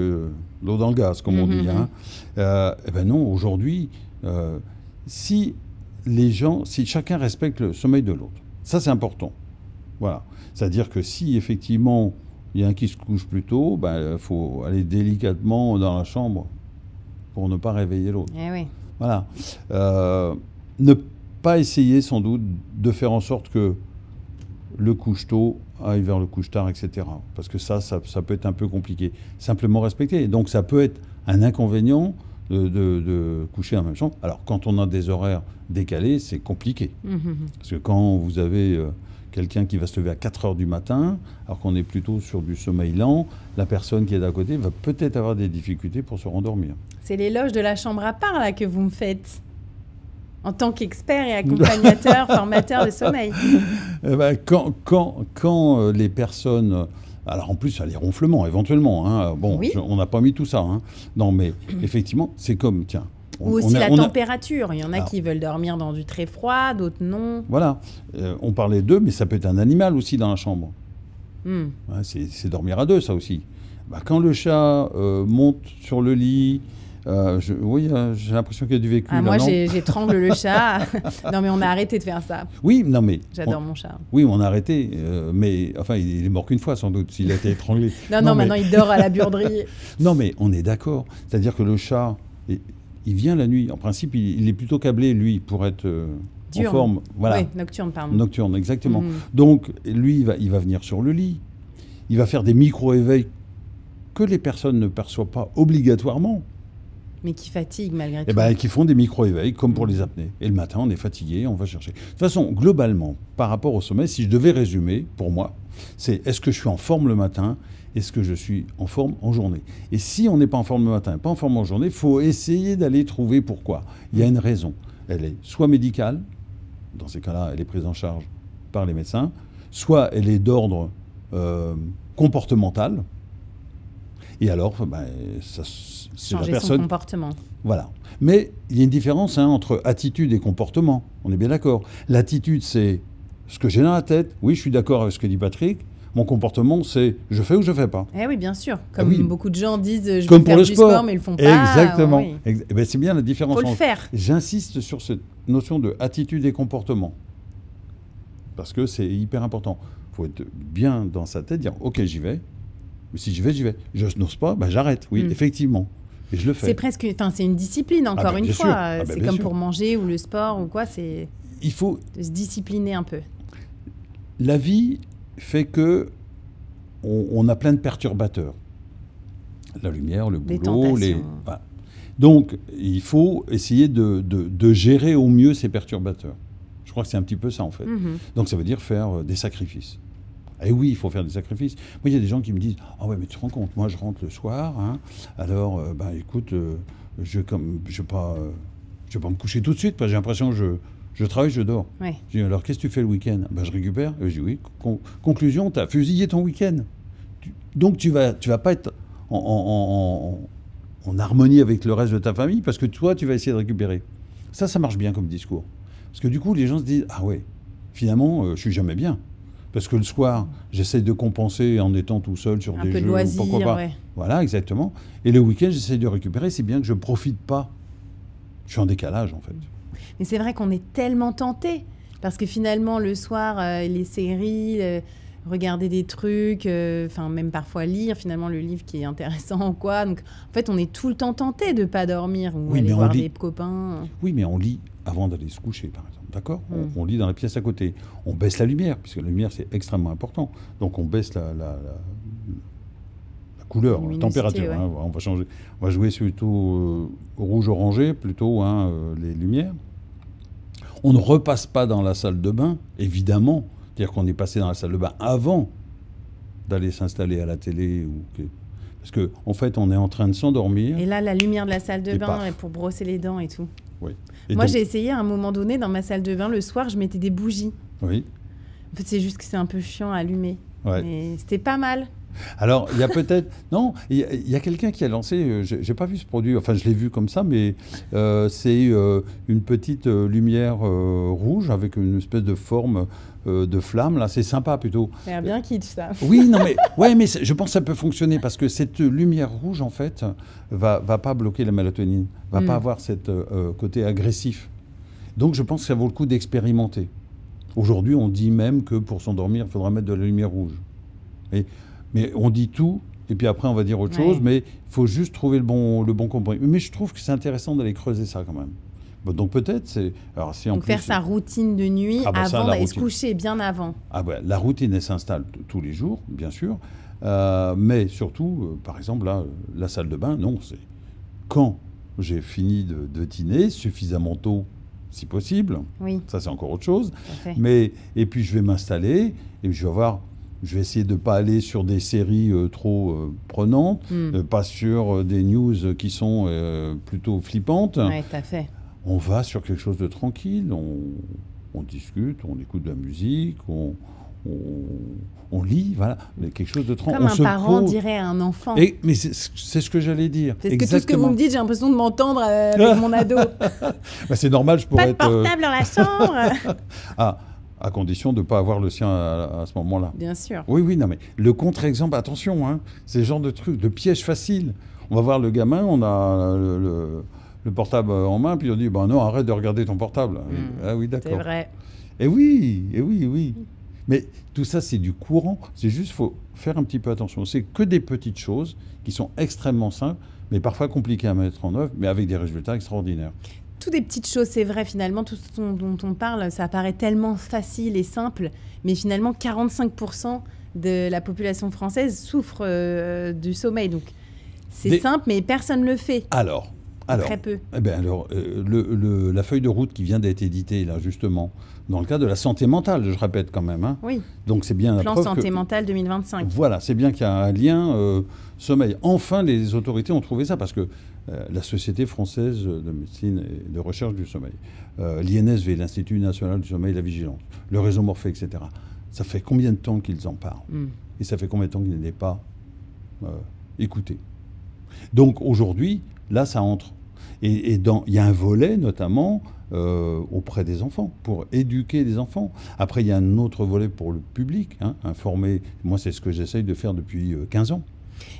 l'eau dans le gaz, comme on dit. Eh ben non, aujourd'hui, si chacun respecte le sommeil de l'autre, ça c'est important. Voilà. C'est-à-dire que si effectivement il y a un qui se couche plus tôt, faut aller délicatement dans la chambre pour ne pas réveiller l'autre. Eh oui. Voilà. Ne pas essayer sans doute de faire en sorte que le couche-tôt aille vers le couche-tard, etc. Parce que ça peut être un peu compliqué. Simplement respecter. Donc ça peut être un inconvénient de coucher dans la même chambre. Alors quand on a des horaires décalés, c'est compliqué. Parce que quand vous avez quelqu'un qui va se lever à 4 heures du matin, alors qu'on est plutôt sur du sommeil lent, la personne qui est d'à côté va peut-être avoir des difficultés pour se rendormir. C'est l'éloge de la chambre à part là, que vous me faites, en tant qu'expert et accompagnateur, formateur de sommeil. Quand les personnes... Alors en plus, il y a les ronflements, éventuellement. Hein. Bon, oui. On n'a pas mis tout ça. Hein. Non, mais effectivement, c'est comme... Tiens, ou aussi la température. Il y en a qui veulent dormir dans du très froid, d'autres non. Voilà. On parlait d'eux, mais ça peut être un animal aussi dans la chambre. Ouais, c'est dormir à deux, ça aussi. Quand le chat monte sur le lit... oui, j'ai l'impression qu'il y a du vécu. Moi, j'étrangle le chat. Non, mais on a arrêté de faire ça. Oui, non, mais... J'adore mon chat. Oui, on a arrêté. Mais enfin, il est mort qu'une fois, sans doute, s'il a été étranglé. non, maintenant, il dort à la buanderie. Non, mais on est d'accord. C'est-à-dire que le chat, il vient la nuit. En principe, il est plutôt câblé, lui, pour être en forme. Voilà. Oui, nocturne, pardon. Nocturne, exactement. Donc, lui, il va venir sur le lit. Il va faire des micro-éveils que les personnes ne perçoivent pas obligatoirement. Mais qui fatiguent malgré tout. Qui font des micro-éveils, comme pour les apnées. Et le matin, on est fatigué, on va chercher. De toute façon, globalement, par rapport au sommeil, si je devais résumer, pour moi, c'est est-ce que je suis en forme le matin? Est-ce que je suis en forme en journée? Et si on n'est pas en forme le matin, pas en forme en journée, il faut essayer d'aller trouver pourquoi. Il y a une raison. Elle est soit médicale, dans ces cas-là, elle est prise en charge par les médecins, soit elle est d'ordre comportemental. Et alors, c'est la personne... son comportement. Voilà. Mais il y a une différence entre attitude et comportement. On est bien d'accord. L'attitude, c'est ce que j'ai dans la tête. Oui, je suis d'accord avec ce que dit Patrick. Mon comportement, c'est je fais ou je fais pas. Eh oui, bien sûr. Comme beaucoup de gens disent je veux faire du sport, mais ils le font pas. Exactement. Oui. C'est bien la différence. Il faut le faire. J'insiste sur cette notion de attitude et comportement. Parce que c'est hyper important. Il faut être bien dans sa tête, dire ok, j'y vais. Mais si j'y vais, j'y vais. Je n'ose pas, j'arrête. Oui, effectivement. Et je le fais. C'est une discipline, encore une fois. C'est comme sûr. Pour manger ou le sport ou quoi. Il faut de se discipliner un peu. La vie fait que on a plein de perturbateurs. La lumière, le boulot, voilà. Donc, il faut essayer de gérer au mieux ces perturbateurs. Je crois que c'est un petit peu ça, en fait. Donc, ça veut dire faire des sacrifices. Et oui, il faut faire des sacrifices. Moi, il y a des gens qui me disent « Ah ouais, mais tu te rends compte, moi, je rentre le soir, hein, alors, écoute, je vais pas me coucher tout de suite, parce que j'ai l'impression que je travaille, je dors. Ouais. Je dis, alors, qu'est-ce que tu fais le week-end ? Je récupère. Et je dis, oui. Conclusion, tu as fusillé ton week-end. Donc, tu vas pas être en harmonie avec le reste de ta famille, parce que toi, tu vas essayer de récupérer. Ça marche bien comme discours. Parce que du coup, les gens se disent, ah ouais, finalement, je suis jamais bien. Parce que le soir, j'essaye de compenser en étant tout seul sur des jeux. Un peu de loisir, pourquoi pas. Ouais. Voilà, exactement. Et le week-end, j'essaye de récupérer. C'est bien que je ne profite pas Je suis en décalage, en fait. Mais c'est vrai qu'on est tellement tenté. Parce que finalement, le soir, les séries, regarder des trucs, même parfois lire finalement le livre qui est intéressant ou quoi. Donc, en fait, on est tout le temps tenté de ne pas dormir ou aller voir des copains. Oui, mais on lit avant d'aller se coucher, par exemple. D'accord ? On lit dans la pièce à côté. On baisse la lumière, puisque la lumière, c'est extrêmement important. Donc, on baisse la couleur, la température. Ouais. Hein, on va changer. On va jouer plutôt rouge-orangé, plutôt les lumières. On ne repasse pas dans la salle de bain, évidemment. C'est-à-dire qu'on est passé dans la salle de bain avant d'aller s'installer à la télé. Parce qu'en fait, on est en train de s'endormir. Et là, la lumière de la salle de bain pour brosser les dents et tout. Oui. Moi, j'ai essayé à un moment donné, dans ma salle de bain, le soir, je mettais des bougies. Oui. En fait, c'est juste que c'est un peu chiant à allumer. Ouais. Mais c'était pas mal. Alors, il y a peut-être... Non, il y a quelqu'un qui a lancé... j'ai pas vu ce produit, enfin, je l'ai vu comme ça, mais c'est une petite lumière rouge avec une espèce de forme de flamme. Là, c'est sympa, plutôt. Ça a l'air bien kitsch, ça. Oui, non, mais, mais je pense que ça peut fonctionner parce que cette lumière rouge, en fait, va pas bloquer la mélatonine, va pas avoir cette côté agressif. Donc, je pense que ça vaut le coup d'expérimenter. Aujourd'hui, on dit même que pour s'endormir, il faudra mettre de la lumière rouge. Mais on dit tout, et puis après on va dire autre chose, mais il faut juste trouver le bon compromis. Mais je trouve que c'est intéressant d'aller creuser ça quand même. Bon, donc peut-être, faire sa routine de nuit avant d'aller se coucher, bien avant. La routine, elle s'installe tous les jours, bien sûr, mais surtout, par exemple, là, la salle de bain, non, c'est quand j'ai fini de dîner, suffisamment tôt, si possible. Oui. Ça, c'est encore autre chose. Et puis je vais m'installer, et je vais voir... Je vais essayer de ne pas aller sur des séries trop prenantes, pas sur des news qui sont plutôt flippantes. Oui, tout à fait. On va sur quelque chose de tranquille, on discute, on écoute de la musique, on lit, voilà, quelque chose de tranquille. Comme un parent dirait à un enfant. Mais c'est ce que j'allais dire. Parce que tout ce que vous me dites, j'ai l'impression de m'entendre avec mon ado. C'est normal, je pourrais être... Pas de portable dans la chambre. À condition de ne pas avoir le sien à ce moment-là. Bien sûr. Oui, non, mais le contre-exemple, attention, hein, c'est le genre de truc, de piège facile. On va voir le gamin, on a le portable en main, puis on dit, non, arrête de regarder ton portable. Ah oui, d'accord. C'est vrai. Et oui. Mais tout ça, c'est du courant. C'est juste, il faut faire un petit peu attention. C'est que des petites choses qui sont extrêmement simples, mais parfois compliquées à mettre en œuvre, mais avec des résultats extraordinaires. Toutes des petites choses, c'est vrai, finalement, tout ce dont on parle, ça paraît tellement facile et simple, mais finalement, 45% de la population française souffre du sommeil. Donc, c'est simple, mais personne ne le fait. Alors, très peu. La feuille de route qui vient d'être éditée, là, justement, dans le cadre de la santé mentale, je répète quand même. Hein. Oui. Donc, c'est bien Plan santé mentale 2025. Voilà, c'est bien qu'il y a un lien sommeil. Enfin, les autorités ont trouvé ça, parce que la Société française de médecine et de recherche du sommeil, l'INSV, l'Institut national du sommeil et de la vigilance, le réseau Morphée, etc., ça fait combien de temps qu'ils en parlent et ça fait combien de temps qu'ils n'est pas écouté. Donc aujourd'hui, là, ça entre. Et il y a un volet, notamment, auprès des enfants, pour éduquer les enfants. Après, il y a un autre volet pour le public, informer. Moi, c'est ce que j'essaye de faire depuis 15 ans.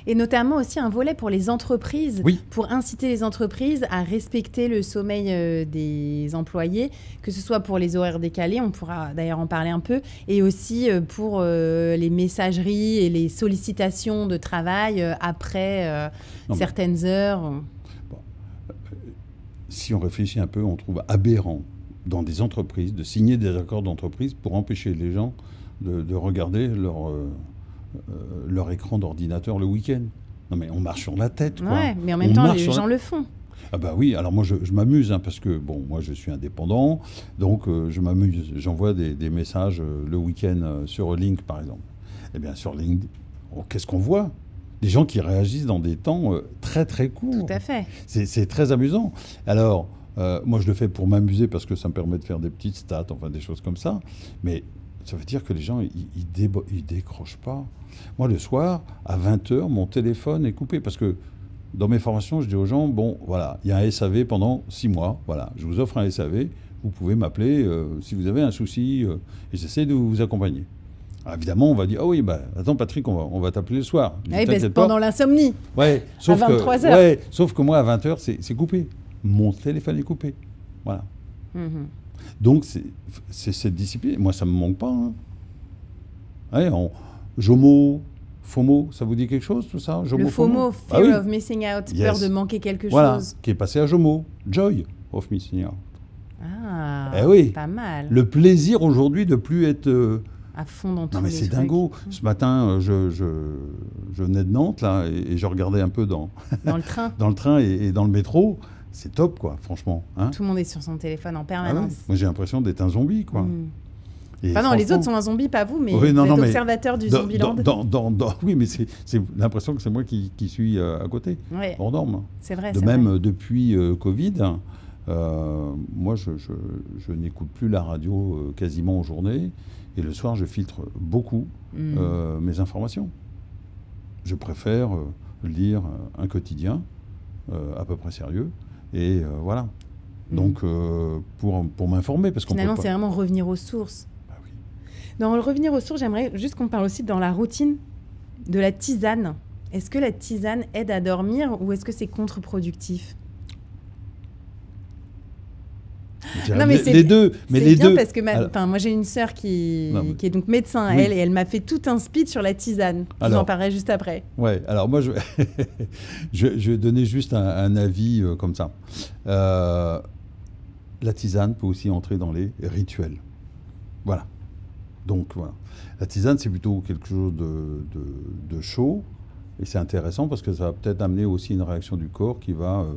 Et notamment aussi un volet pour les entreprises, pour inciter les entreprises à respecter le sommeil des employés, que ce soit pour les horaires décalés, on pourra d'ailleurs en parler un peu, et aussi pour les messageries et les sollicitations de travail après certaines heures. Si on réfléchit un peu, on trouve aberrant dans des entreprises de signer des accords d'entreprise pour empêcher les gens de regarder leur écran d'ordinateur le week-end. Non mais on marche sur la tête, quoi. Ouais, mais en même temps, les gens le font. Ah bah oui, alors moi je m'amuse, parce que moi je suis indépendant, donc je m'amuse. J'envoie des messages le week-end sur Link, par exemple. Eh bien sur Link, qu'est-ce qu'on voit ? Des gens qui réagissent dans des temps très très courts. Tout à fait. C'est très amusant. Alors, moi je le fais pour m'amuser, parce que ça me permet de faire des petites stats, enfin des choses comme ça. Mais ça veut dire que les gens, ils décrochent pas. Moi, le soir, à 20h, mon téléphone est coupé. Parce que dans mes formations, je dis aux gens, voilà, il y a un SAV pendant 6 mois. Voilà, je vous offre un SAV. Vous pouvez m'appeler si vous avez un souci. Et j'essaie de vous accompagner. Alors, évidemment, on va dire, attends Patrick, on va t'appeler le soir. Oui, pendant l'insomnie. Ouais, sauf à 23h. Sauf que moi, à 20h, c'est coupé. mon téléphone est coupé. Voilà. Donc, c'est cette discipline. Moi, ça ne me manque pas. Hein. Ouais, JOMO, FOMO, ça vous dit quelque chose, tout ça? JOMO, le FOMO, Fear of Missing Out, peur de manquer quelque chose. Qui est passé à JOMO, Joy of Missing Out. Ah, oui. Pas mal. Le plaisir aujourd'hui de plus être... à fond dans tout. Non mais c'est dingo. Ce matin, je venais de Nantes là, et je regardais un peu dans le train. Dans le train et dans le métro. C'est top, quoi, franchement. Hein, tout le monde est sur son téléphone en permanence. Moi, j'ai l'impression d'être un zombie, quoi. Enfin non, les autres sont un zombie, pas vous, mais vous êtes observateur du Zombieland. Oui, mais c'est l'impression que c'est moi qui suis à côté, hors norme. C'est vrai. De même, depuis Covid, moi, je n'écoute plus la radio quasiment en journée. Et le soir, je filtre beaucoup mes informations. Je préfère lire un quotidien à peu près sérieux. Et voilà. Donc, pour m'informer. Parce finalement, c'est vraiment revenir aux sources. Bah oui. Dans le revenir aux sources, j'aimerais juste qu'on parle aussi dans la routine de la tisane. Est-ce que la tisane aide à dormir ou est-ce que c'est contre-productif ? Non, mais les deux. Mais c'est bien parce que moi j'ai une sœur qui est donc médecin, et elle m'a fait tout un speech sur la tisane. Je vous en parlerai juste après. Ouais, alors moi je vais donner juste un avis comme ça. La tisane peut aussi entrer dans les rituels. Voilà. Donc voilà. La tisane, c'est plutôt quelque chose de chaud, et c'est intéressant parce que ça va peut-être amener aussi une réaction du corps qui va...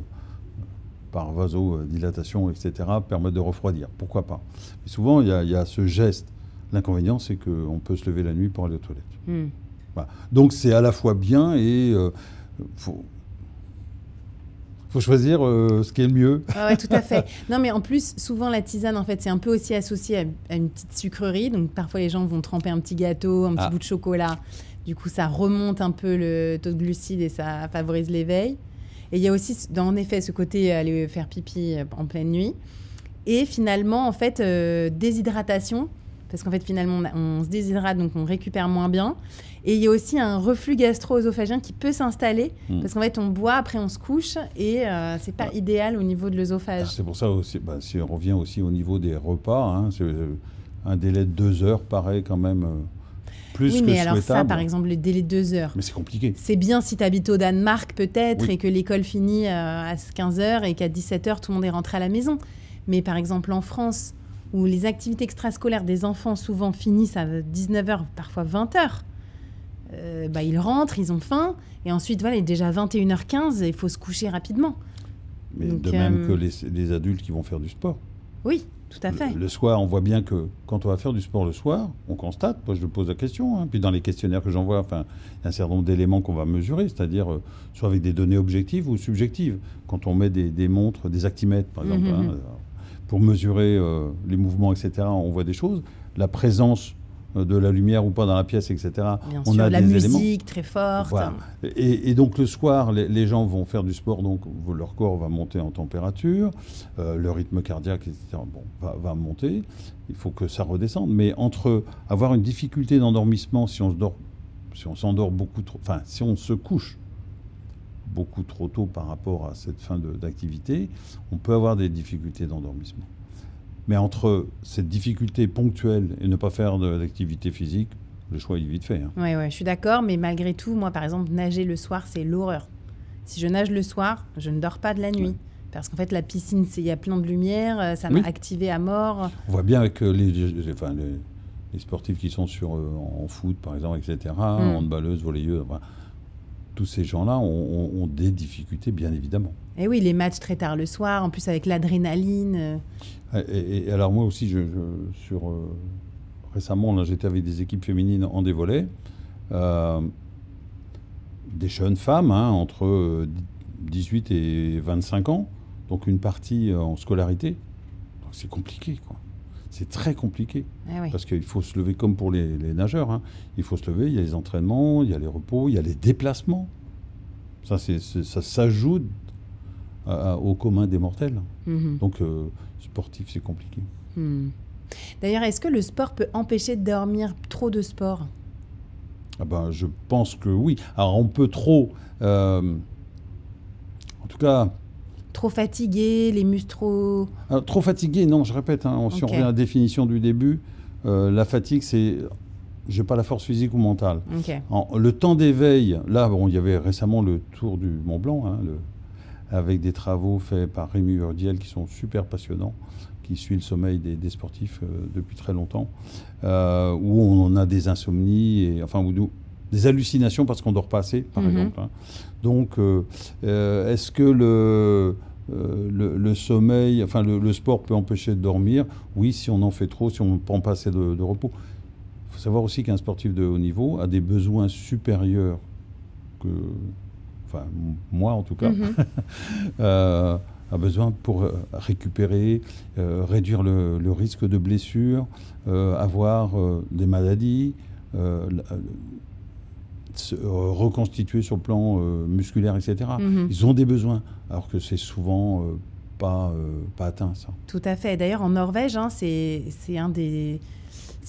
par vasodilatation, etc., permettre de refroidir. Pourquoi pas? Mais souvent, il y a ce geste. L'inconvénient, c'est qu'on peut se lever la nuit pour aller aux toilettes. Voilà. Donc, c'est à la fois bien et faut choisir ce qui est le mieux. Oui, tout à fait. Non, mais en plus, souvent, la tisane, en fait, c'est un peu aussi associé à une petite sucrerie. Donc, parfois, les gens vont tremper un petit gâteau, un petit bout de chocolat. Du coup, ça remonte un peu le taux de glucides et ça favorise l'éveil. Et il y a aussi, en effet, ce côté aller faire pipi en pleine nuit. Et finalement, en fait, déshydratation. Parce qu'en fait, finalement, on se déshydrate, donc on récupère moins bien. Et il y a aussi un reflux gastro-œsophagien qui peut s'installer. Parce qu'en fait, on boit, après on se couche. Et c'est pas idéal au niveau de l'œsophage. C'est pour ça aussi, si on revient aussi au niveau des repas, hein, un délai de 2 heures paraît quand même... oui, mais alors ça, par exemple, le délai de 2 heures. Mais c'est compliqué. C'est bien si tu habites au Danemark, peut-être, et que l'école finit à 15 heures et qu'à 17 heures, tout le monde est rentré à la maison. Mais par exemple, en France, où les activités extrascolaires des enfants souvent finissent à 19 heures, parfois 20 heures, ils rentrent, ils ont faim, et ensuite, voilà, il est déjà 21h15 et il faut se coucher rapidement. Mais donc, de même que les adultes qui vont faire du sport. Oui. Tout à fait. Le soir, on voit bien que quand on va faire du sport le soir, on constate, moi je pose la question, puis dans les questionnaires que j'envoie, il y a un certain nombre d'éléments qu'on va mesurer, c'est-à-dire soit avec des données objectives ou subjectives. Quand on met des montres, des actimètres par exemple, pour mesurer les mouvements, etc., on voit des choses. La présence de la lumière ou pas dans la pièce, etc. Bien on sûr, a la des musique éléments. très forte. Voilà. Et donc le soir, les gens vont faire du sport, donc leur corps va monter en température, le rythme cardiaque, etc. Va monter. Il faut que ça redescende. Mais entre avoir une difficulté d'endormissement si on s'endort beaucoup trop, si on se couche beaucoup trop tôt par rapport à cette fin d'activité, on peut avoir des difficultés d'endormissement. Mais entre cette difficulté ponctuelle et ne pas faire d'activité physique, le choix est vite fait. Hein. Oui, je suis d'accord, mais malgré tout, moi, par exemple, nager le soir, c'est l'horreur. Si je nage le soir, je ne dors pas de la nuit. Parce qu'en fait, la piscine, il y a plein de lumière, ça m'a activé à mort. On voit bien avec les sportifs qui sont en foot, par exemple, etc., handballeuses, volleyeuses, tous ces gens-là ont des difficultés, bien évidemment. Et oui, les matchs très tard le soir, en plus avec l'adrénaline. Et alors moi aussi, récemment, là, j'étais avec des équipes féminines en dévolley, des jeunes femmes, entre 18 et 25 ans, donc une partie en scolarité. Donc c'est compliqué, quoi. C'est très compliqué, parce qu'il faut se lever comme pour les nageurs. Il faut se lever, il y a les entraînements, il y a les repos, il y a les déplacements. Ça s'ajoute au commun des mortels. Donc, sportif, c'est compliqué. D'ailleurs, est-ce que le sport peut empêcher de dormir trop de sport ? Je pense que oui. Alors, on peut trop... en tout cas... trop fatigué, les muscles trop... Alors, trop fatigué, non, je répète, hein, si on revient à la définition du début, la fatigue, c'est... Je n'ai pas la force physique ou mentale. Okay. Le temps d'éveil, là, bon, il y avait récemment le Tour du Mont Blanc, hein, avec des travaux faits par Rémi Urdiel qui sont super passionnants, qui suit le sommeil des sportifs depuis très longtemps, où on a des insomnies, et, enfin, des hallucinations parce qu'on ne dort pas assez, par exemple. Hein. Donc, est-ce que le sommeil, enfin le sport peut empêcher de dormir? Oui, si on en fait trop, si on ne prend pas assez de repos. Il faut savoir aussi qu'un sportif de haut niveau a des besoins supérieurs que, enfin moi en tout cas, a besoin pour récupérer, réduire le risque de blessure, avoir des maladies, se reconstituer sur le plan musculaire, etc. Ils ont des besoins, alors que c'est souvent pas atteint, ça. Tout à fait. D'ailleurs, en Norvège, hein, c'est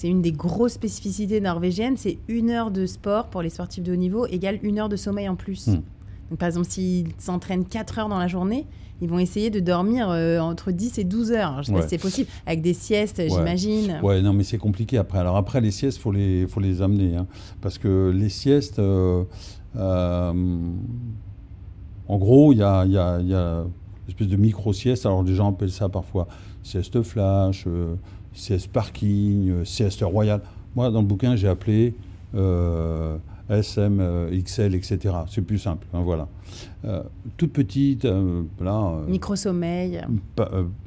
une des grosses spécificités norvégiennes, c'est 1 heure de sport pour les sportifs de haut niveau égale 1 heure de sommeil en plus. Donc, par exemple, s'ils s'entraînent 4 heures dans la journée, ils vont essayer de dormir entre 10 et 12 heures. Alors, je ne sais pas si c'est possible, avec des siestes, j'imagine. Ouais, non, mais c'est compliqué après. Alors après, les siestes, faut les amener. Hein, parce que les siestes, en gros, il y a une espèce de micro-sieste. Alors les gens appellent ça parfois sieste flash, sieste parking, sieste royale. Moi, dans le bouquin, j'ai appelé SM, XL, etc. C'est plus simple, hein, voilà. Toute petite, là... micro-sommeil.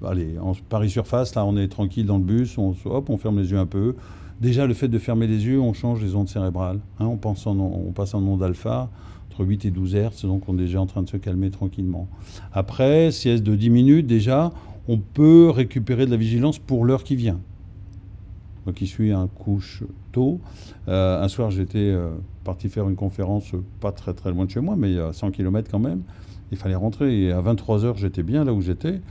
Allez, en Paris Surface, là, on est tranquille dans le bus, on ferme les yeux un peu. Déjà, le fait de fermer les yeux, on change les ondes cérébrales. Hein, on passe en ondes alpha, entre 8 et 12 Hz, donc on est déjà en train de se calmer tranquillement. Après, sieste de 10 minutes, déjà, on peut récupérer de la vigilance pour l'heure qui vient. Moi qui suis un couche tôt, un soir j'étais parti faire une conférence pas très très loin de chez moi, mais à 100 km quand même. Il fallait rentrer et à 23h j'étais bien là où j'étais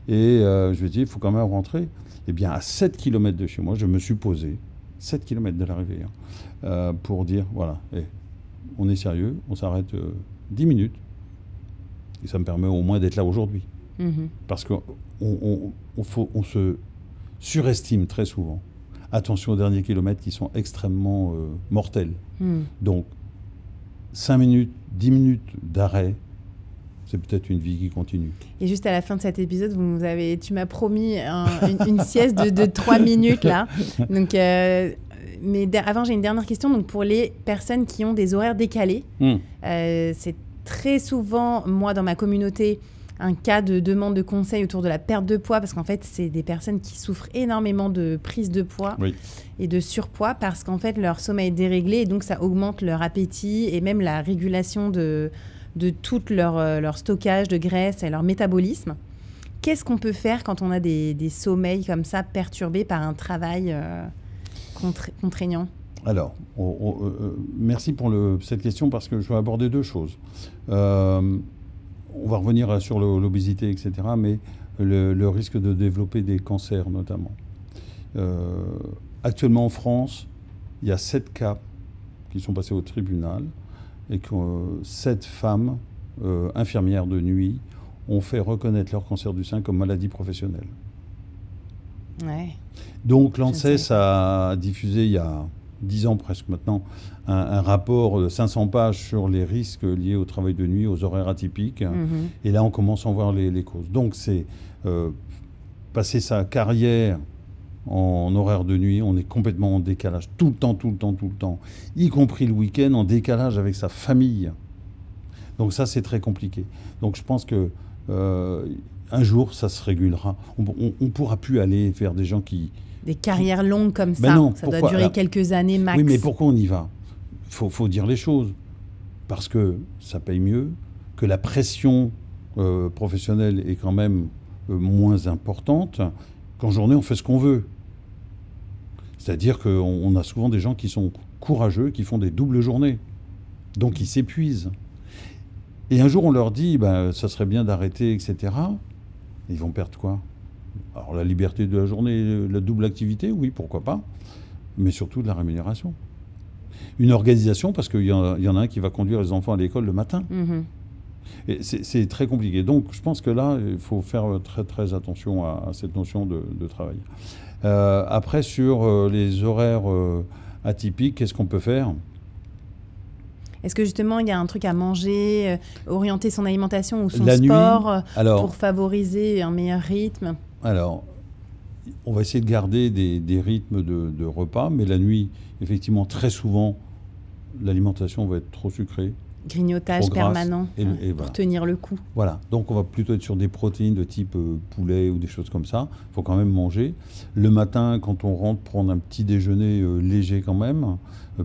et je me suis dit il faut quand même rentrer. Et bien à 7 km de chez moi, je me suis posé, 7 km de l'arrivée, pour dire voilà, on est sérieux, on s'arrête 10 minutes et ça me permet au moins d'être là aujourd'hui. Parce qu'on se surestime très souvent. Attention aux derniers kilomètres qui sont extrêmement mortels. Donc, 5 minutes, 10 minutes d'arrêt, c'est peut-être une vie qui continue. Et juste à la fin de cet épisode, tu m'as promis une sieste de 3 minutes, là. Donc, mais avant, j'ai une dernière question. Donc, pour les personnes qui ont des horaires décalés, c'est très souvent, moi, dans ma communauté, un cas de demande de conseil autour de la perte de poids, parce qu'en fait, c'est des personnes qui souffrent énormément de prise de poids et de surpoids, parce qu'en fait, leur sommeil est déréglé, et donc ça augmente leur appétit et même la régulation de tout leur stockage de graisse et leur métabolisme. Qu'est-ce qu'on peut faire quand on a des sommeils comme ça perturbés par un travail contraignant ? Alors, merci pour cette question, parce que je vais aborder 2 choses. On va revenir sur l'obésité, etc., mais le risque de développer des cancers notamment. Actuellement en France, il y a 7 cas qui sont passés au tribunal et que 7 femmes infirmières de nuit ont fait reconnaître leur cancer du sein comme maladie professionnelle. Ouais. Donc l'ANSES a diffusé il y a 10 ans presque maintenant, un rapport de 500 pages sur les risques liés au travail de nuit, aux horaires atypiques. Et là, on commence à en voir les causes. Donc, c'est passer sa carrière en horaire de nuit, on est complètement en décalage, tout le temps, y compris le week-end, en décalage avec sa famille. Donc ça, c'est très compliqué. Donc je pense que un jour, ça se régulera. On ne pourra plus aller vers des gens qui... Des carrières longues comme ça, non, ça doit durer quelques années max. Oui, mais pourquoi on y va ? Faut dire les choses. Parce que ça paye mieux, que la pression professionnelle est quand même moins importante, qu'en journée, on fait ce qu'on veut. C'est-à-dire qu'on a souvent des gens qui sont courageux, qui font des doubles journées. Donc, ils s'épuisent. Et un jour, on leur dit, ça serait bien d'arrêter, etc. Ils vont perdre quoi ? Alors, la liberté de la journée, la double activité, oui, pourquoi pas, mais surtout de la rémunération. Une organisation, parce qu'il y en a un qui va conduire les enfants à l'école le matin. Et c'est très compliqué. Donc, je pense que là, il faut faire très, très attention à cette notion de travail. Après, sur les horaires atypiques, qu'est-ce qu'on peut faire ? Est-ce que justement, il y a un truc à manger, orienter son alimentation ou son La sport nuit, pour favoriser un meilleur rythme ? Alors, on va essayer de garder des rythmes de repas, mais la nuit, effectivement, très souvent, l'alimentation va être trop sucrée. Grignotage permanent et pour voilà. tenir le coup. Voilà, donc on va plutôt être sur des protéines de type poulet ou des choses comme ça. Il faut quand même manger. Le matin, quand on rentre, prendre un petit déjeuner léger quand même,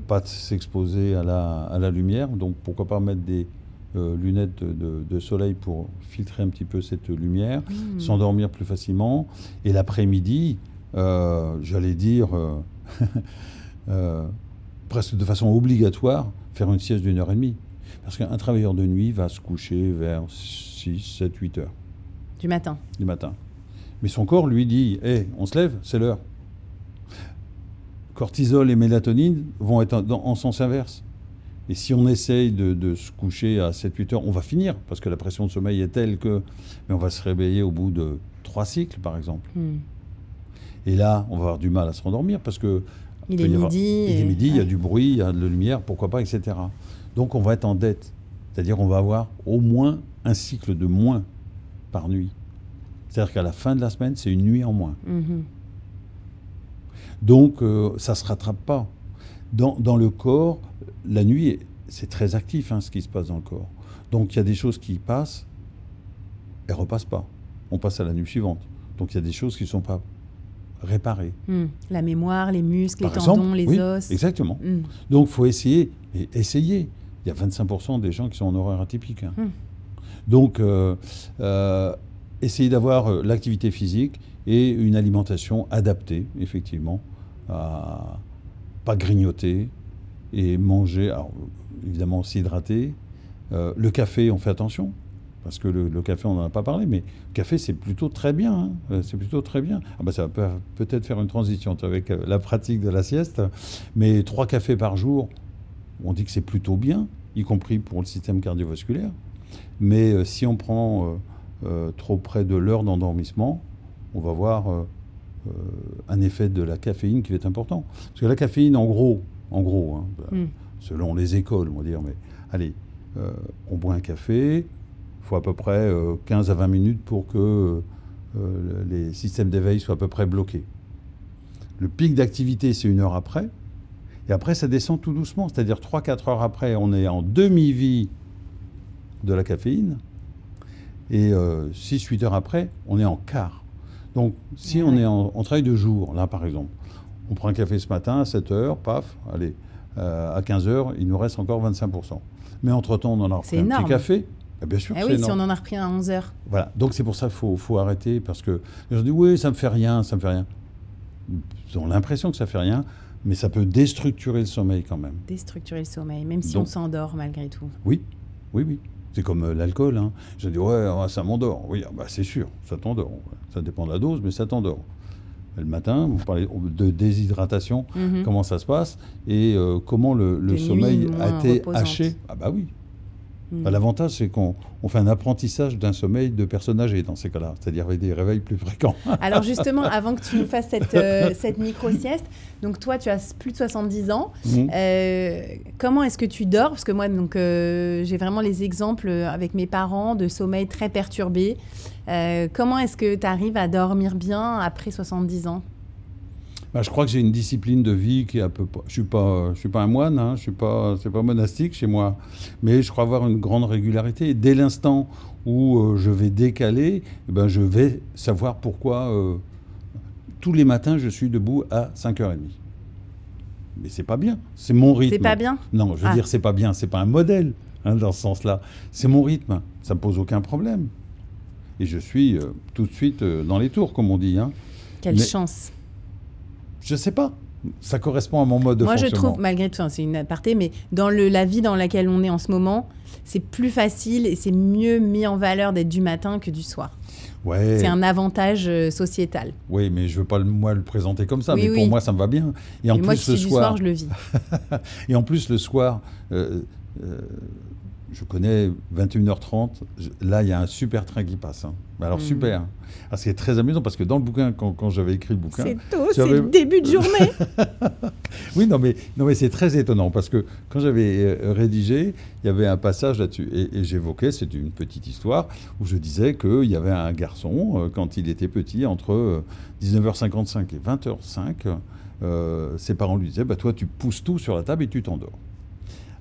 pas s'exposer à la lumière. Donc pourquoi pas mettre des lunettes de soleil pour filtrer un petit peu cette lumière, s'endormir plus facilement. Et l'après-midi, j'allais dire, presque de façon obligatoire, faire une sieste d'1h30. Parce qu'un travailleur de nuit va se coucher vers 6, 7, 8 heures. Du matin. Du matin. Mais son corps lui dit, hey, on se lève, c'est l'heure. Cortisol et mélatonine vont être en sens inverse. Et si on essaye de se coucher à 7, 8 heures, on va finir, parce que la pression de sommeil est telle que... Mais on va se réveiller au bout de 3 cycles, par exemple. Et là, on va avoir du mal à se rendormir, parce que... Il est midi. Il y a du bruit, il y a de la lumière, pourquoi pas, etc. Donc on va être en dette. C'est-à-dire qu'on va avoir au moins un cycle de moins par nuit. C'est-à-dire qu'à la fin de la semaine, c'est une nuit en moins. Donc ça ne se rattrape pas. Dans le corps, la nuit, c'est très actif ce qui se passe dans le corps. Donc il y a des choses qui passent, elles ne repassent pas. On passe à la nuit suivante. Donc il y a des choses qui ne sont pas réparées. La mémoire, les muscles, Par les exemple, tendons, les os. Exactement. Donc il faut essayer. Et essayer. Il y a 25% des gens qui sont en horaire atypique. Donc, essayer d'avoir l'activité physique et une alimentation adaptée, effectivement, à pas grignoter et manger, alors, évidemment s'hydrater. Le café, on fait attention, parce que le café, on n'en a pas parlé, mais le café, c'est plutôt très bien. C'est plutôt très bien. Ça va peut-être faire une transition avec la pratique de la sieste, mais 3 cafés par jour, on dit que c'est plutôt bien, y compris pour le système cardiovasculaire. Mais si on prend trop près de l'heure d'endormissement, on va voir un effet de la caféine qui va être important. Parce que la caféine, en gros, selon les écoles, on va dire, mais allez, on boit un café, il faut à peu près 15 à 20 minutes pour que les systèmes d'éveil soient à peu près bloqués. Le pic d'activité, c'est 1 heure après. Et après, ça descend tout doucement. C'est-à-dire 3-4 heures après, on est en demi-vie de la caféine. Et 6-8 heures après, on est en quart. Donc, si on est en travail de jour, là par exemple, on prend un café ce matin à 7 heures, paf, allez, à 15 heures, il nous reste encore 25%. Mais entre-temps, on en a repris un petit café. Bien sûr, oui, si on en a repris un à 11 heures. Voilà, donc c'est pour ça qu'il faut arrêter, parce que les gens disent, oui, ça me fait rien, ça me fait rien. Ils ont l'impression que ça fait rien. Mais ça peut déstructurer le sommeil quand même. Déstructurer le sommeil, même si on s'endort malgré tout. Oui. C'est comme l'alcool. Je dis, ouais, ça m'endort. Oui, c'est sûr, ça t'endort. Ça dépend de la dose, mais ça t'endort. Le matin, vous parlez de déshydratation, comment ça se passe et comment le sommeil a été haché. Oui. L'avantage, c'est qu'on fait un apprentissage d'un sommeil de personnes âgées dans ces cas-là, c'est-à-dire avec des réveils plus fréquents. Alors justement, avant que tu nous fasses cette micro-sieste, donc toi, tu as plus de 70 ans. Comment est-ce que tu dors ? Parce que moi, j'ai vraiment les exemples avec mes parents de sommeil très perturbé. Comment est-ce que tu arrives à dormir bien après 70 ans ? Je crois que j'ai une discipline de vie qui est un peu... Je suis pas un moine, c'est pas monastique chez moi, mais je crois avoir une grande régularité. Et dès l'instant où je vais décaler, je vais savoir pourquoi tous les matins je suis debout à 5h30. Mais c'est pas bien, c'est mon rythme. C'est pas bien ? Non, je veux dire c'est pas bien, c'est pas un modèle dans ce sens-là. C'est mon rythme, ça me pose aucun problème. Et je suis tout de suite dans les tours, comme on dit. Quelle chance. Je sais pas. Ça correspond à mon mode de fonctionnement. Moi, je trouve, malgré tout, c'est une aparté, mais dans la vie dans laquelle on est en ce moment, c'est plus facile et c'est mieux mis en valeur d'être du matin que du soir. Ouais. C'est un avantage sociétal. Oui, mais je ne veux pas le présenter comme ça, mais pour moi, ça me va bien. Et en plus, moi, qui suis du soir, je le vis. Et en plus, le soir, je connais 21h30, là il y a un super train qui passe. Hein. Alors super. Hein. Alors, c'est très amusant parce que dans le bouquin, quand j'avais écrit le bouquin... C'est tôt, c'est le début de journée. Oui, non mais c'est très étonnant parce que quand j'avais rédigé, il y avait un passage là-dessus. Et j'évoquais, c'est une petite histoire, où je disais qu'il y avait un garçon, quand il était petit, entre 19h55 et 20h05, ses parents lui disaient, bah, toi tu pousses tout sur la table et tu t'endors.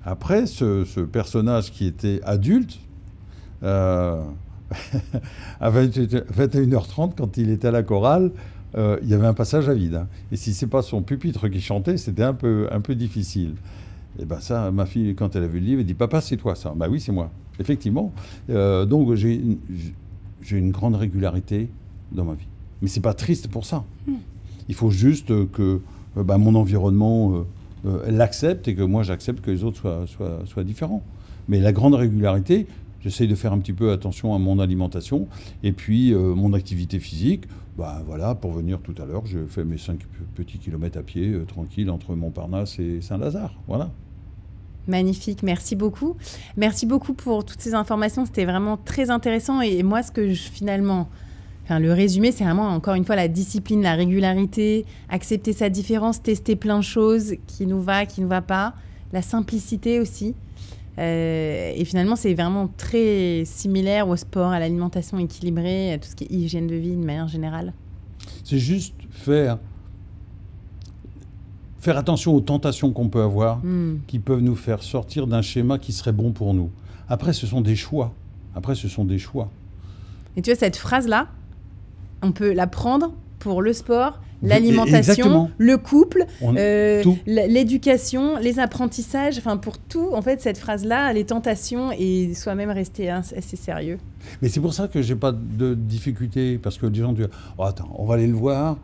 Après, ce personnage qui était adulte, à 21h30, quand il était à la chorale, il y avait un passage à vide. Hein. Et si ce n'est pas son pupitre qui chantait, c'était un peu difficile. Et bien ça, ma fille, quand elle a vu le livre, elle dit « Papa, c'est toi ça ?» Ben oui, c'est moi. Effectivement. Donc j'ai une grande régularité dans ma vie. Mais ce n'est pas triste pour ça. Il faut juste que mon environnement... l'accepte et que moi j'accepte que les autres soient différents. Mais la grande régularité, j'essaye de faire un petit peu attention à mon alimentation et puis mon activité physique. Bah, voilà, pour venir tout à l'heure, je fais mes 5 petits kilomètres à pied, tranquille, entre Montparnasse et Saint-Lazare. Voilà. Magnifique, merci beaucoup. Merci beaucoup pour toutes ces informations, c'était vraiment très intéressant. Et moi, ce que finalement... Enfin, le résumé, c'est vraiment, encore une fois, la discipline, la régularité, accepter sa différence, tester plein de choses qui nous va pas, la simplicité aussi. Et finalement, c'est vraiment très similaire au sport, à l'alimentation équilibrée, à tout ce qui est hygiène de vie de manière générale. C'est juste faire attention aux tentations qu'on peut avoir, qui peuvent nous faire sortir d'un schéma qui serait bon pour nous. Après, ce sont des choix. Et tu vois, cette phrase-là, on peut la prendre pour le sport, l'alimentation, le couple, l'éducation, les apprentissages, enfin pour tout, en fait, cette phrase-là, les tentations et soi-même rester assez sérieux. Mais c'est pour ça que j'ai pas de difficulté, parce que les gens disent « Oh, attends, on va aller le voir ».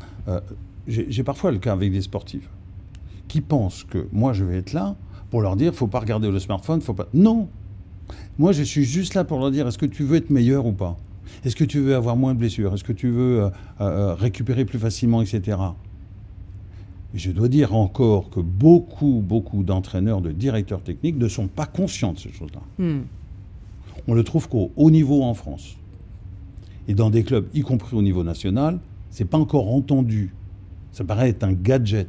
J'ai parfois le cas avec des sportifs qui pensent que moi, je vais être là pour leur dire « il ne faut pas regarder le smartphone, faut pas… » Non. Moi, je suis juste là pour leur dire « est-ce que tu veux être meilleur ou pas ? Est-ce que tu veux avoir moins de blessures? Est-ce que tu veux récupérer plus facilement, etc. » Et je dois dire encore que beaucoup d'entraîneurs, de directeurs techniques ne sont pas conscients de ces choses-là. On le trouve qu'au haut niveau en France. Et dans des clubs, y compris au niveau national, ce n'est pas encore entendu. Ça paraît être un gadget.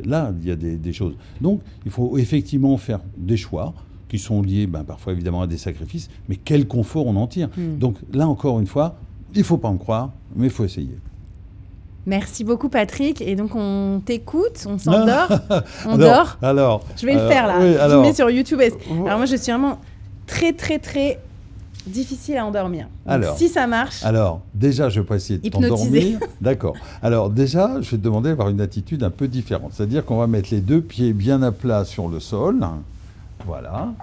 Là, il y a des choses. Donc, il faut effectivement faire des choix qui sont liés parfois évidemment à des sacrifices, mais quel confort on en tire. Donc là, encore une fois, il ne faut pas me croire, mais il faut essayer. Merci beaucoup Patrick, et donc on t'écoute, on s'endort, on dort. Alors, je vais le faire là, oui, je mets sur YouTube. Alors moi je suis vraiment très difficile à endormir. Donc, alors, si ça marche... Alors, déjà, je vais pas essayer de t'endormir. D'accord. Alors, déjà, je vais te demander d'avoir une attitude un peu différente. C'est-à-dire qu'on va mettre les deux pieds bien à plat sur le sol. Voilà.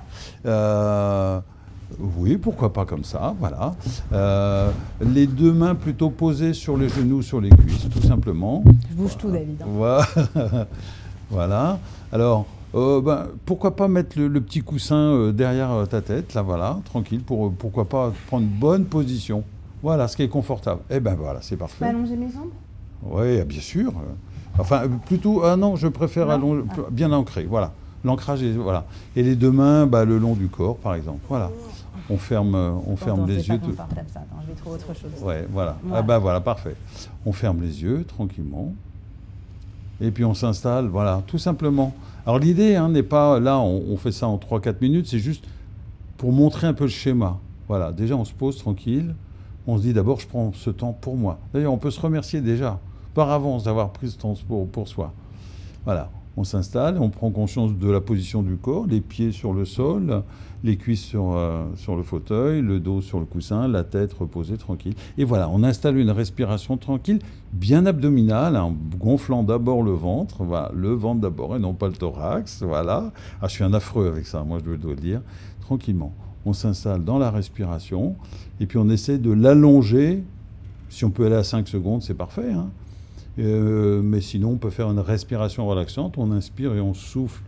Oui, pourquoi pas comme ça, voilà. Les deux mains plutôt posées sur les genoux, sur les cuisses, tout simplement. Je bouge tout, David. Voilà. Alors, pourquoi pas mettre le petit coussin derrière ta tête, là, voilà, tranquille, pourquoi pas prendre une bonne position. Voilà, ce qui est confortable. Eh ben voilà, c'est parfait. Je peux allonger mes jambes? Oui, bien sûr. Enfin, plutôt, non, je préfère allonger, bien ancré, voilà. L'ancrage, voilà. Et les deux mains, le long du corps, par exemple. Voilà. On ferme les yeux. C'est pas confortable, ça. Attends, je vais trouver autre chose. Ouais, voilà. Voilà. Voilà, parfait. On ferme les yeux, tranquillement. Et puis on s'installe, voilà, tout simplement. Alors l'idée n'est pas, là, on fait ça en 3-4 minutes, c'est juste pour montrer un peu le schéma. Voilà, déjà, on se pose tranquille. On se dit d'abord, je prends ce temps pour moi. D'ailleurs, on peut se remercier déjà, par avance, d'avoir pris ce temps pour soi. Voilà. On s'installe, on prend conscience de la position du corps, les pieds sur le sol, les cuisses sur le fauteuil, le dos sur le coussin, la tête reposée tranquille. Et voilà, on installe une respiration tranquille, bien abdominale, en gonflant d'abord le ventre, voilà, le ventre d'abord et non pas le thorax, voilà. Ah, je suis un affreux avec ça, moi je dois le dire, tranquillement. On s'installe dans la respiration et puis on essaie de l'allonger. Si on peut aller à 5 secondes, c'est parfait, hein. Mais sinon, on peut faire une respiration relaxante. On inspire et on souffle.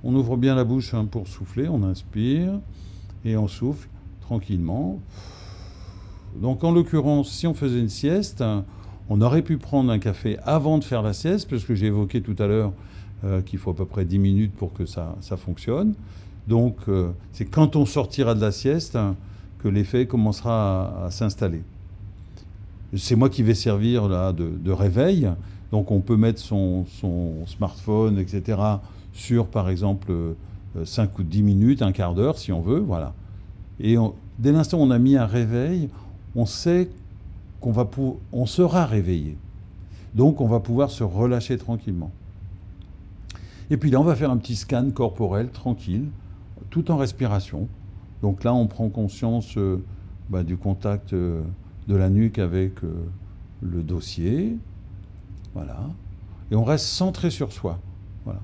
On ouvre bien la bouche pour souffler. On inspire et on souffle tranquillement. Donc, en l'occurrence, si on faisait une sieste, on aurait pu prendre un café avant de faire la sieste, parce que j'ai évoqué tout à l'heure qu'il faut à peu près 10 minutes pour que ça fonctionne. Donc, c'est quand on sortira de la sieste que l'effet commencera à s'installer. C'est moi qui vais servir là, de réveil. Donc, on peut mettre son smartphone, etc., sur, par exemple, 5 ou 10 minutes, un quart d'heure, si on veut. Voilà. Et dès l'instant où on a mis un réveil, on sait on sera réveillé. Donc, on va pouvoir se relâcher tranquillement. Et puis là, on va faire un petit scan corporel tranquille, tout en respiration. Donc là, on prend conscience du contact de la nuque avec le dossier. Voilà. Et on reste centré sur soi. Voilà.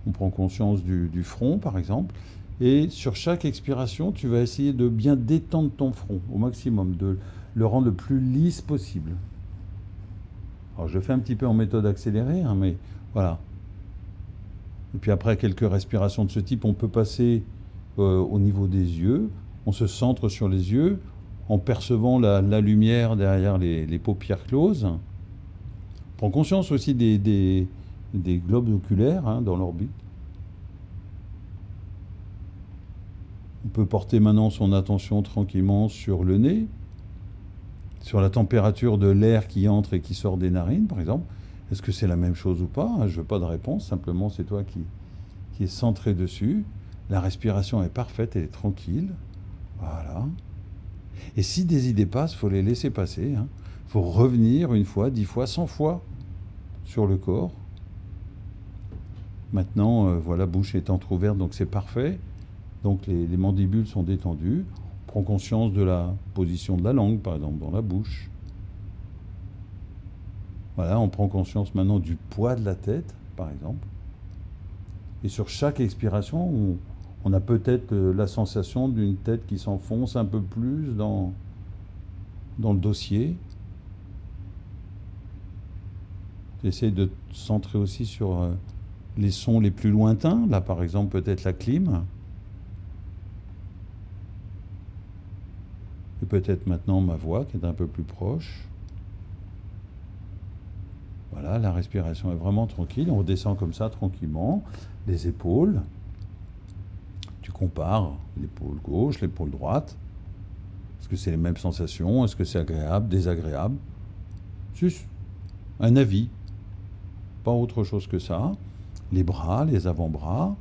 On prend conscience du front, par exemple. Et sur chaque expiration, tu vas essayer de bien détendre ton front au maximum, de le rendre le plus lisse possible. Alors, je le fais un petit peu en méthode accélérée, hein, mais voilà. Et puis après quelques respirations de ce type, on peut passer au niveau des yeux. On se centre sur les yeux en percevant la lumière derrière les paupières closes. On prend conscience aussi des globes oculaires hein, dans l'orbite. On peut porter maintenant son attention tranquillement sur le nez, sur la température de l'air qui entre et qui sort des narines, par exemple. Est-ce que c'est la même chose ou pas? Je ne veux pas de réponse, simplement c'est toi qui es centré dessus. La respiration est parfaite, elle est tranquille. Voilà. Et si des idées passent, il faut les laisser passer. Il faut revenir 1 fois, 10 fois, 100 fois sur le corps. Maintenant, voilà, bouche est entrouverte, donc c'est parfait. Donc les mandibules sont détendues. On prend conscience de la position de la langue, par exemple, dans la bouche. Voilà, on prend conscience maintenant du poids de la tête, par exemple. Et sur chaque expiration, on a peut-être la sensation d'une tête qui s'enfonce un peu plus dans le dossier. Essaye de te centrer aussi sur les sons les plus lointains. Là, par exemple, peut-être la clim. Et peut-être maintenant ma voix qui est un peu plus proche. Voilà, la respiration est vraiment tranquille. On redescend comme ça tranquillement. Les épaules. Tu compares l'épaule gauche, l'épaule droite. Est-ce que c'est les mêmes sensations? Est-ce que c'est agréable, désagréable? Juste un avis. Pas autre chose que ça. Les bras, les avant-bras.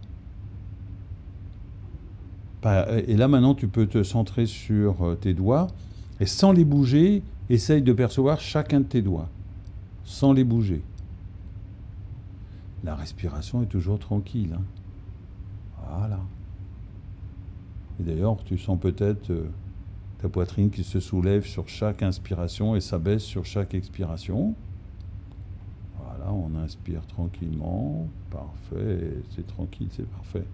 Et là, maintenant, tu peux te centrer sur tes doigts. Et sans les bouger, essaye de percevoir chacun de tes doigts. Sans les bouger. La respiration est toujours tranquille. Hein. Voilà. Et d'ailleurs, tu sens peut-être ta poitrine qui se soulève sur chaque inspiration et s'abaisse sur chaque expiration. Voilà, on inspire tranquillement. Parfait, c'est tranquille, c'est parfait.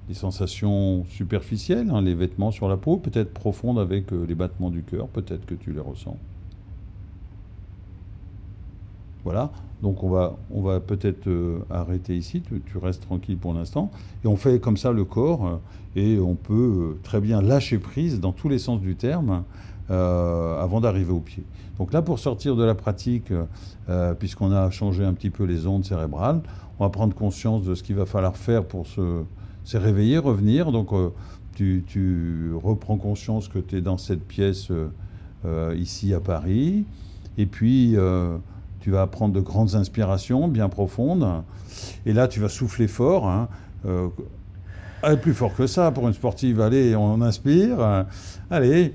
Les sensations superficielles, hein, les vêtements sur la peau, peut-être profondes avec les battements du cœur, peut-être que tu les ressens. Voilà, donc on va peut-être arrêter ici, tu restes tranquille pour l'instant. Et on fait comme ça le corps, et on peut très bien lâcher prise dans tous les sens du terme avant d'arriver au pied. Donc là, pour sortir de la pratique, puisqu'on a changé un petit peu les ondes cérébrales, on va prendre conscience de ce qu'il va falloir faire pour se réveiller, revenir. Donc tu reprends conscience que tu es dans cette pièce ici à Paris, et puis tu vas prendre de grandes inspirations bien profondes, et là tu vas souffler fort, hein, plus fort que ça pour une sportive. Allez, on inspire, allez,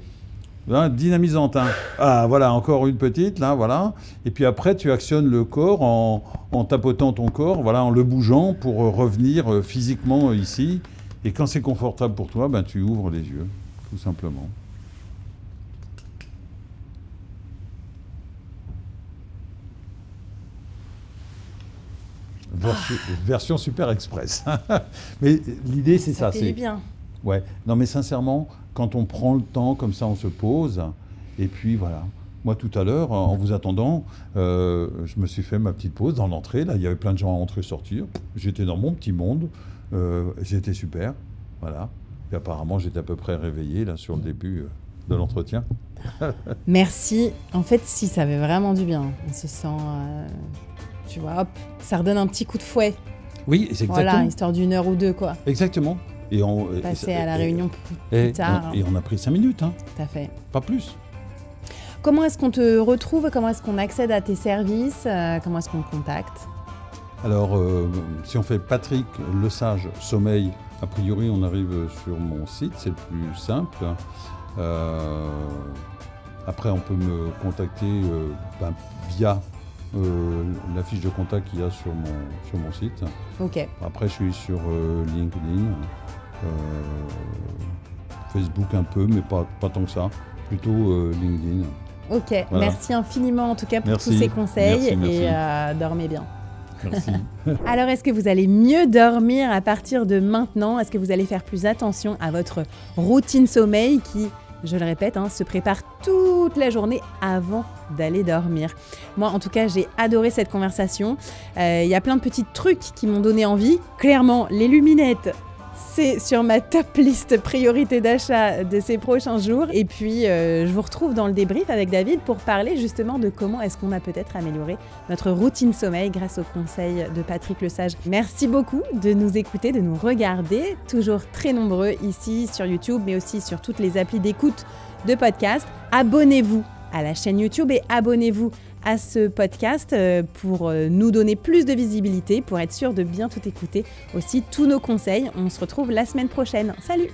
hein, dynamisante, hein. Ah voilà, encore une petite là, voilà, et puis après tu actionnes le corps en tapotant ton corps, voilà, en le bougeant pour revenir physiquement ici, et quand c'est confortable pour toi, ben, tu ouvres les yeux, tout simplement. Version super express. Mais l'idée, c'est ça. Ça fait bien. Ouais. Non, mais sincèrement, quand on prend le temps, comme ça, on se pose. Et puis, voilà. Moi, tout à l'heure, en vous attendant, je me suis fait ma petite pause dans l'entrée. Là, il y avait plein de gens à entrer, sortir. J'étais dans mon petit monde. J'étais super. Voilà. Et apparemment, j'étais à peu près réveillé, là, sur le début de l'entretien. Merci. En fait, si, ça avait vraiment du bien. On se sent... tu vois, hop, ça redonne un petit coup de fouet. Oui, c'est exactement. Voilà, histoire d'1 heure ou 2, quoi. Exactement. Passer à la réunion plus tard. Et on a pris 5 minutes, hein. Tout à fait. Pas plus. Comment est-ce qu'on te retrouve? Comment est-ce qu'on accède à tes services? Comment est-ce qu'on te contacte? Alors, si on fait Patrick Lesage Sommeil, a priori, on arrive sur mon site, c'est le plus simple. Après, on peut me contacter via la fiche de contact qu'il y a sur mon site. Ok. Après, je suis sur LinkedIn, Facebook un peu, mais pas tant que ça. Plutôt LinkedIn. Ok, voilà. Merci infiniment en tout cas pour tous ces conseils et dormez bien. Merci. Alors, est-ce que vous allez mieux dormir à partir de maintenant? Est-ce que vous allez faire plus attention à votre routine sommeil qui, je le répète, se prépare toute la journée avant d'aller dormir? Moi, en tout cas, j'ai adoré cette conversation. Il y a plein de petits trucs qui m'ont donné envie. Clairement, les luminettes, c'est sur ma top liste priorité d'achat de ces prochains jours. Et puis, je vous retrouve dans le débrief avec David pour parler justement de comment est-ce qu'on a peut-être amélioré notre routine sommeil grâce aux conseils de Patrick Lesage. Merci beaucoup de nous écouter, de nous regarder. Toujours très nombreux ici sur YouTube, mais aussi sur toutes les applis d'écoute de podcast. Abonnez-vous à la chaîne YouTube et abonnez-vous à ce podcast pour nous donner plus de visibilité, pour être sûr de bien tout écouter. Aussi, tous nos conseils. On se retrouve la semaine prochaine. Salut!